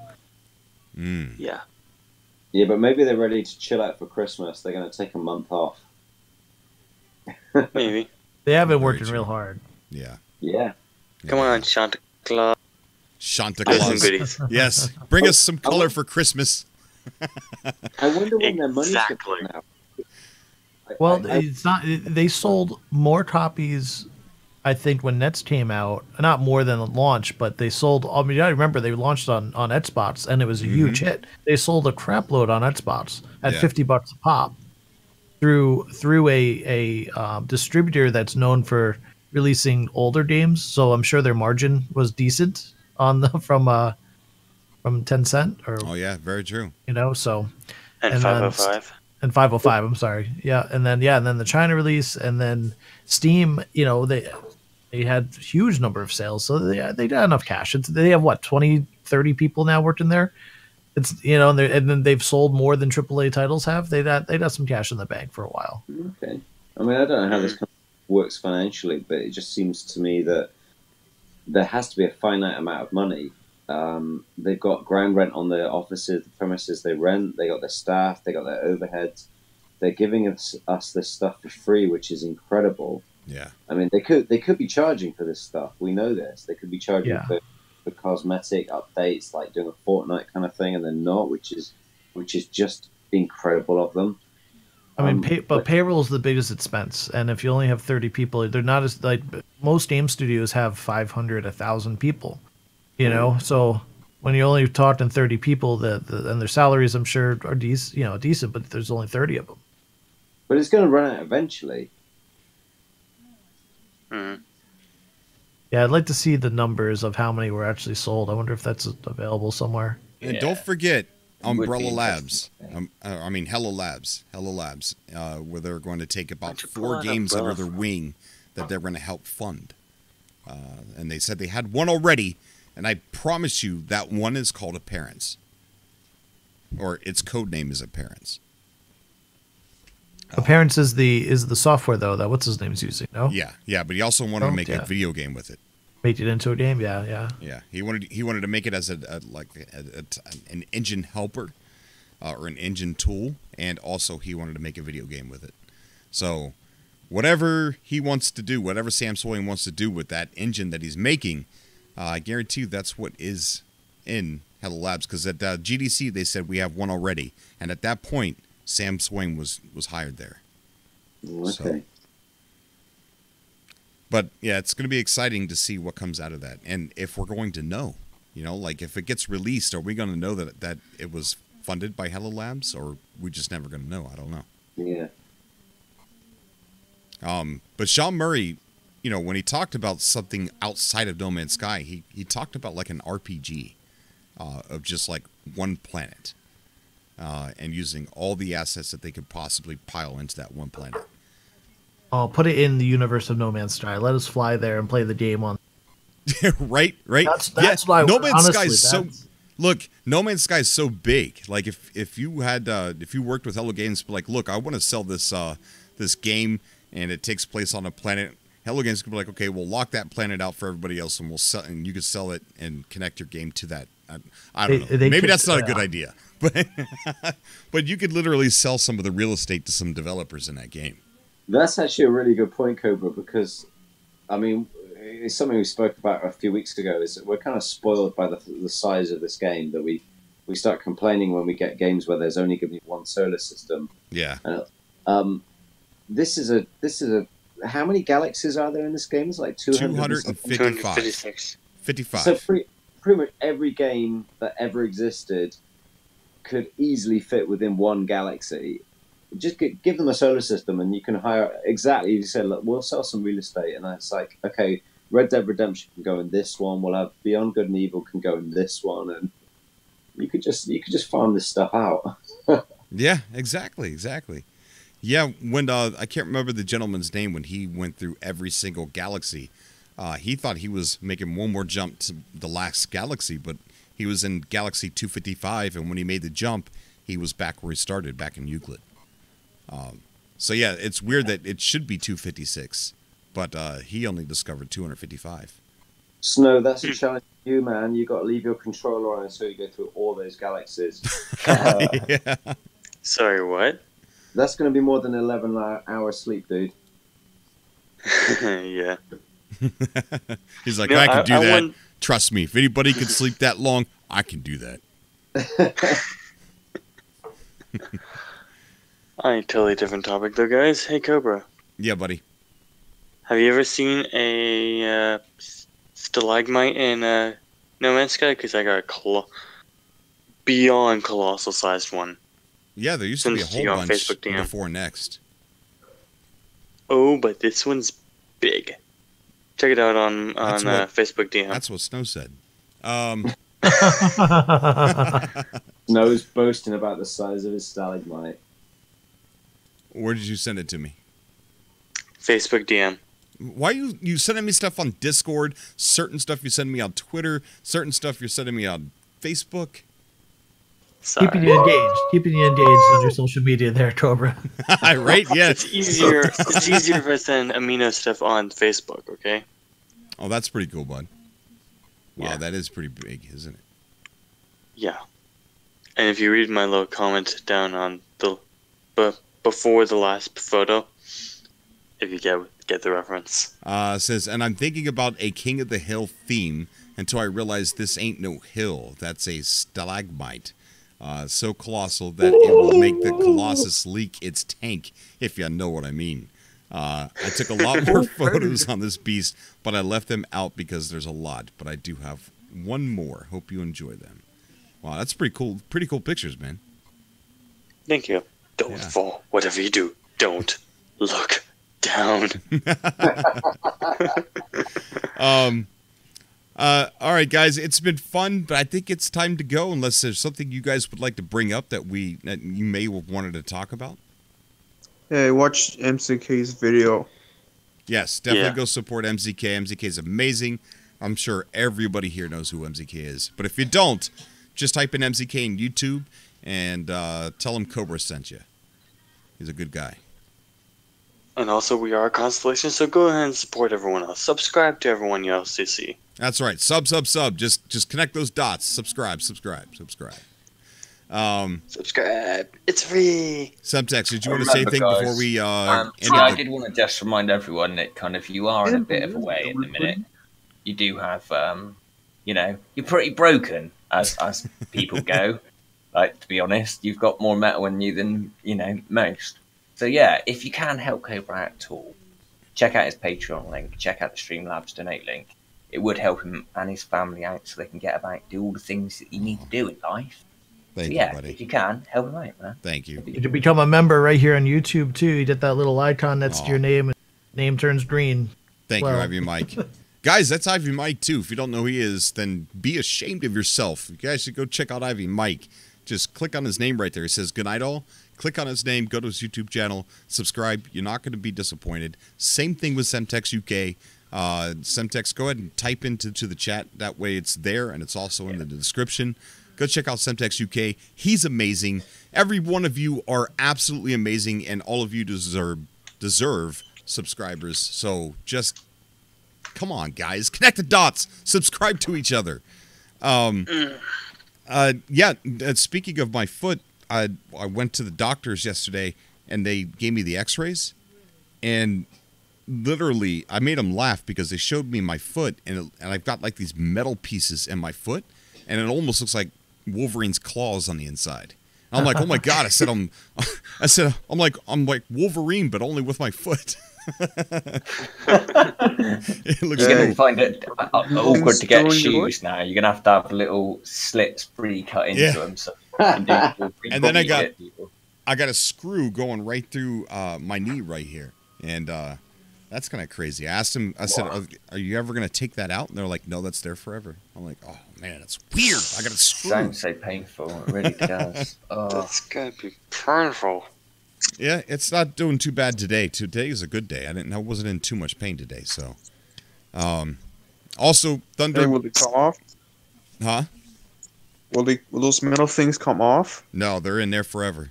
Yeah. Yeah, but maybe they're ready to chill out for Christmas. They're going to take a month off. Maybe. They have been working real hard. Yeah. Yeah. Come on, Santa Claus. Santa Claus. Yes. Bring us some color for Christmas. I wonder when their money's going to come out. Well, it's not. They sold more copies, I think, when Nets came out. Not more than the launch, but they sold. I mean, I remember they launched on Xbox, and it was a huge hit. They sold a crap load on Xbox at $50 a pop through a distributor that's known for releasing older games. So I'm sure their margin was decent on from Tencent. Or very true. You know, so and 505. And 505, I'm sorry. Yeah, and then the China release, and then Steam, you know, they had a huge number of sales, so they got enough cash. They have what, 20, 30 people now working there. It's, you know, and then they've sold more than AAA titles have. They got some cash in the bank for a while. Okay. I mean, I don't know how this works financially, but it just seems to me that there has to be a finite amount of money. They've got ground rent on the offices, the premises they rent. They got their staff. They got their overheads. They're giving us this stuff for free, which is incredible. Yeah. I mean, they could be charging for this stuff. We know this. They could be charging for cosmetic updates, like doing a Fortnite kind of thing, and they're not, which is just incredible of them. I mean, but payroll is the biggest expense, and if you only have 30 people, they're not as like most game studios have 500, 1,000 people. You know, so when you're only talking 30 people, and their salaries, I'm sure, are decent, but there's only 30 of them. But it's going to run out eventually. Mm-hmm. Yeah, I'd like to see the numbers of how many were actually sold. I wonder if that's available somewhere. And don't forget Umbrella Labs. Hello Labs. Hello Labs, where they're going to take about 4 games under their wing that they're going to help fund. And they said they had one already. And I promise you that one is called Appearance. Or its code name is Appearance. Appearance is the software though that what's his name's using, no? Yeah, but he also wanted to make a video game with it. Make it into a game, yeah. Yeah, he wanted to make it as an engine helper, or an engine tool, and also he wanted to make a video game with it. So, whatever he wants to do, whatever Sam Swain wants to do with that engine that he's making, I guarantee you that's what is in Hello Labs, because at GDC they said we have one already, and at that point Sam Swain was hired there. Okay. So, but yeah, it's going to be exciting to see what comes out of that, and if we're going to know, you know, like if it gets released, are we going to know that it was funded by Hello Labs, or we just never going to know. I don't know. Yeah. But Sean Murray, you know, when he talked about something outside of No Man's Sky, he talked about like an RPG of just like one planet and using all the assets that they could possibly pile into that one planet. Oh, put it in the universe of No Man's Sky. Let us fly there and play the game on. right. That's why No Man's honestly, Sky is so. Look, No Man's Sky is so big. Like if you worked with Hello Games, like, look, I want to sell this this game, and it takes place on a planet. Hello Games could be like, okay, we'll lock that planet out for everybody else, and we'll sell, and you can sell it and connect your game to that. I don't know. Maybe that's not a good idea, but you could literally sell some of the real estate to some developers in that game. That's actually a really good point, Cobra, because, I mean, it's something we spoke about a few weeks ago, is that we're kind of spoiled by the size of this game, that we start complaining when we get games where there's only going to be one solar system. Yeah. This is a how many galaxies are there in this game? It's like 256. 55. So pretty much every game that ever existed could easily fit within one galaxy. Just give them a solar system, and you can hire exactly. You said, look, we'll sell some real estate, and it's like, okay, Red Dead Redemption can go in this one. We'll have Beyond Good and Evil can go in this one, and you could just farm this stuff out. Yeah, exactly. Yeah, when I can't remember the gentleman's name when he went through every single galaxy. He thought he was making one more jump to the last galaxy, but he was in Galaxy 255, and when he made the jump, he was back where he started, back in Euclid. So yeah, it's weird that it should be 256, but he only discovered 255. Snow, that's a challenge for you, man. You got to leave your controller on so you go through all those galaxies. Yeah. Sorry, what? That's going to be more than 11 hours sleep, dude. Yeah. He's like, I can do that. Trust me, if anybody can sleep that long, I can do that. Totally different topic though, guys. Hey, Cobra. Yeah, buddy. Have you ever seen a stalagmite in No Man's Sky? Because I got a beyond colossal sized one. Yeah, there used to be a whole bunch before Next. Oh, but this one's big. Check it out on Facebook DM. That's what Snow said. Snow's boasting about the size of his stalagmite. Where did you send it to me? Facebook DM. Why you sending me stuff on Discord? Certain stuff you send me on Twitter. Certain stuff you're sending me on Facebook. Sorry. Keeping you engaged on your social media there, Cobra. Right? Yeah. It's easier for us than amino stuff on Facebook, okay? Oh, that's pretty cool, bud. Wow, Yeah. that is pretty big, isn't it? Yeah. And if you read my little comment down on before the last photo, if you get the reference. Says, and I'm thinking about a King of the Hill theme until I realize this ain't no hill. That's a stalagmite. So colossal that it will make the Colossus leak its tank, if you know what I mean. I took a lot more photos on this beast, but I left them out because there's a lot. But I do have one more. Hope you enjoy them. Wow, that's pretty cool. Pretty cool pictures, man. Thank you. Don't fall. Whatever you do, don't look down. All right, guys, it's been fun, but I think it's time to go. Unless there's something you guys would like to bring up that you may have wanted to talk about. Hey, watch MCK's video. Yes, definitely go support MZK. MZK is amazing. I'm sure everybody here knows who MZK is. But if you don't, just type in MZK in YouTube and tell him Cobra sent you. He's a good guy. And also, we are a constellation, so go ahead and support everyone else. Subscribe to everyone else you see. That's right. Sub. Just connect those dots. Subscribe. Subscribe. It's free. Subtext, did you want to say anything before we I did want to just remind everyone that kind of you are in a bit of a way at the minute. You do have, you're pretty broken as people go. Like, to be honest, you've got more metal in you than, most. So yeah, if you can help Cobra out at all, check out his Patreon link, check out the Streamlabs donate link. It would help him and his family out so they can get about, do all the things that you need to do in life. Thank you, you, buddy. if you can, help him out, man. Thank you. You can become a member right here on YouTube too. You get that little icon next to your name, and name turns green. Thank you, Ivy Mike. Guys, that's Ivy Mike too. If you don't know who he is, then be ashamed of yourself. You guys should go check out Ivy Mike. Just click on his name right there. It says "Good night, all." Click on his name. Go to his YouTube channel. Subscribe. You're not going to be disappointed. Same thing with Semtex UK. Semtex, go ahead and type into the chat. That way it's there, and it's also in the description. Go check out Semtex UK. He's amazing. Every one of you are absolutely amazing, and all of you deserve subscribers. So just come on, guys. Connect the dots. Subscribe to each other. Speaking of my foot, I went to the doctors yesterday, and they gave me the x-rays, and literally I made them laugh because they showed me my foot, and I've got like these metal pieces in my foot, and it almost looks like Wolverine's claws on the inside. I'm like, oh my god! I'm like Wolverine, but only with my foot. It looks You're going to find it awkward to get shoes now. You're going to have little slits pre-cut into them. So and then I got a screw going right through my knee right here, and that's kind of crazy. I asked him. I said, "Are you ever going to take that out?" And they're like, "No, that's there forever." I'm like, "Oh man, it's weird. I got a screw." Don't say painful. It really does. That's going to be painful. Yeah, it's not doing too bad today. Today is a good day. I wasn't in too much pain today. So, also Thunder. Hey, will they come off? Huh? Will those metal things come off? No, they're in there forever.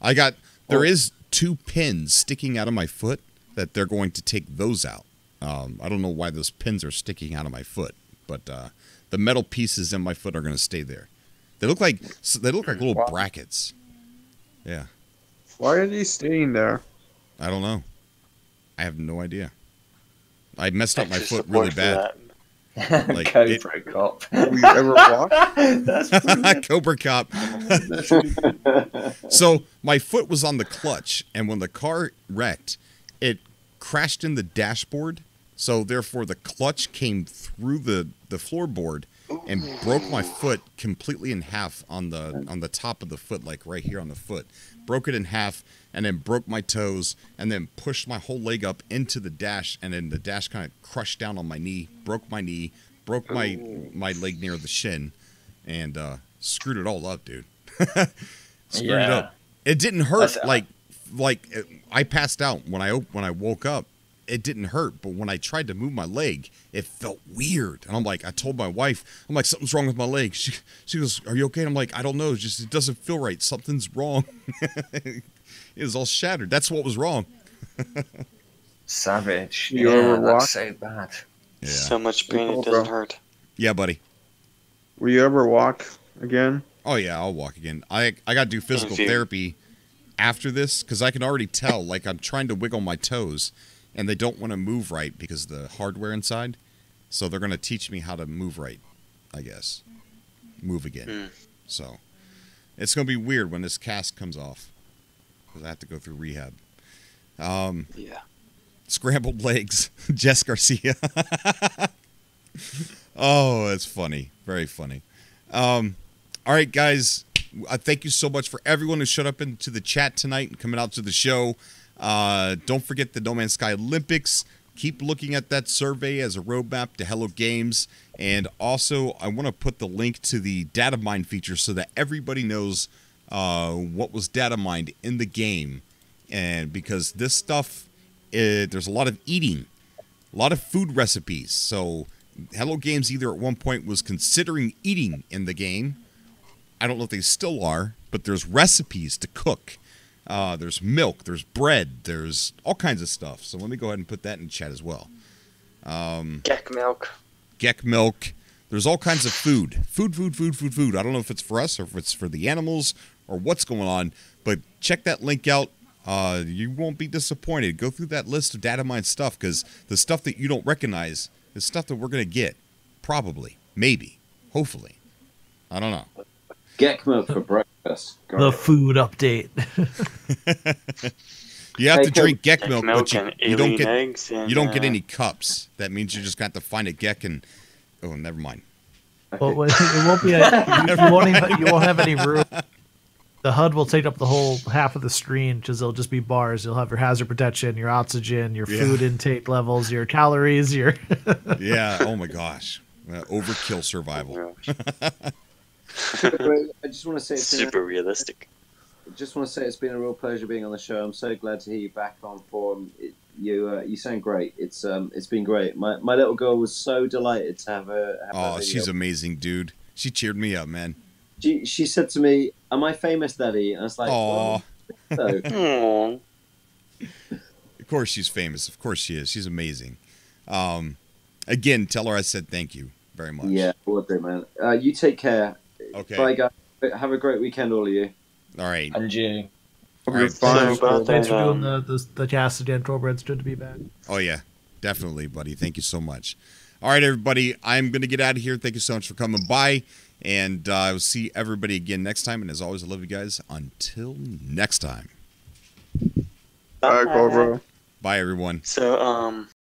There is 2 pins sticking out of my foot that they're going to take those out. I don't know why those pins are sticking out of my foot, but the metal pieces in my foot are going to stay there. They look like little brackets. Yeah. Why are they staying there? I don't know. I have no idea. I messed up my foot really bad. Like Cobra Cop. Have you ever walked? Cobra Cop. So my foot was on the clutch, and when the car wrecked, it crashed in the dashboard. So therefore, the clutch came through the floorboard and broke my foot completely in half on the top of the foot, like right here on the foot. Broke it in half, and then broke my toes, and then pushed my whole leg up into the dash, and then the dash kind of crushed down on my knee, broke my leg near the shin, and screwed it all up, dude. Screwed it up. It didn't hurt I passed out when I woke up. It didn't hurt, but when I tried to move my leg, it felt weird. And I told my wife, I'm like, something's wrong with my leg. She goes, "Are you okay?" And I'm like, "I don't know. It doesn't feel right. Something's wrong." It was all shattered. That's what was wrong. Savage. You ever walk? That's so bad. Yeah. So much pain it doesn't hurt. Yeah, buddy. Will you ever walk again? Oh yeah, I'll walk again. I got to do physical therapy after this because I can already tell. Like I'm trying to wiggle my toes, and they don't want to move right because of the hardware inside. So they're going to teach me how to move right, I guess. Move again. So it's going to be weird when this cast comes off because I have to go through rehab. Yeah. Scrambled legs. Jess Garcia. Oh, that's funny. Very funny. All right, guys. Thank you so much for everyone who showed up into the chat tonight and coming out to the show. Don't forget the No Man's Sky Olympics. Keep looking at that survey as a roadmap to Hello Games. And also, I want to put the link to the data mine feature so that everybody knows what was data mined in the game. And because this stuff, there's a lot of eating, a lot of food recipes. So Hello Games either at one point was considering eating in the game. I don't know if they still are, but there's recipes to cook. There's milk, there's bread, there's all kinds of stuff. So let me go ahead and put that in the chat as well. Gek milk. Gek milk. There's all kinds of food. Food. I don't know if it's for us or if it's for the animals or what's going on, but check that link out. You won't be disappointed. Go through that list of data mine stuff because the stuff that you don't recognize is stuff that we're going to get. Probably. Maybe. Hopefully. I don't know. Gek milk for breakfast. The food update. You have to drink Gek milk, but you don't get eggs and, you don't get any cups. That means you just got to find a Gek and never mind. Well, it won't be. You won't have any room. The HUD will take up the whole half of the screen because it'll just be bars. You'll have your hazard protection, your oxygen, your food intake levels, your calories, your. Yeah. Oh my gosh. Overkill survival. I just want to say super realistic. I just want to say it's been a real pleasure being on the show. I'm so glad to hear you back on form. You sound great. It's been great. My little girl was so delighted to have her. Oh, she's amazing, dude. She cheered me up, man. She said to me, "Am I famous, Daddy?" And I was like, "Oh, so. Of course she's famous. Of course she is. She's amazing." Again, tell her I said thank you very much. Yeah, will do, man. You take care. Okay. Bye, guys. Have a great weekend, all of you. All right. And you. All right. Thanks for doing the cast again, Cobra. It's good to be back. Oh yeah, definitely, buddy. Thank you so much. All right, everybody. I'm gonna get out of here. Thank you so much for coming by. And I'll see everybody again next time. And as always, I love you guys. Until next time. Bye, Cobra. Bye, everyone. So,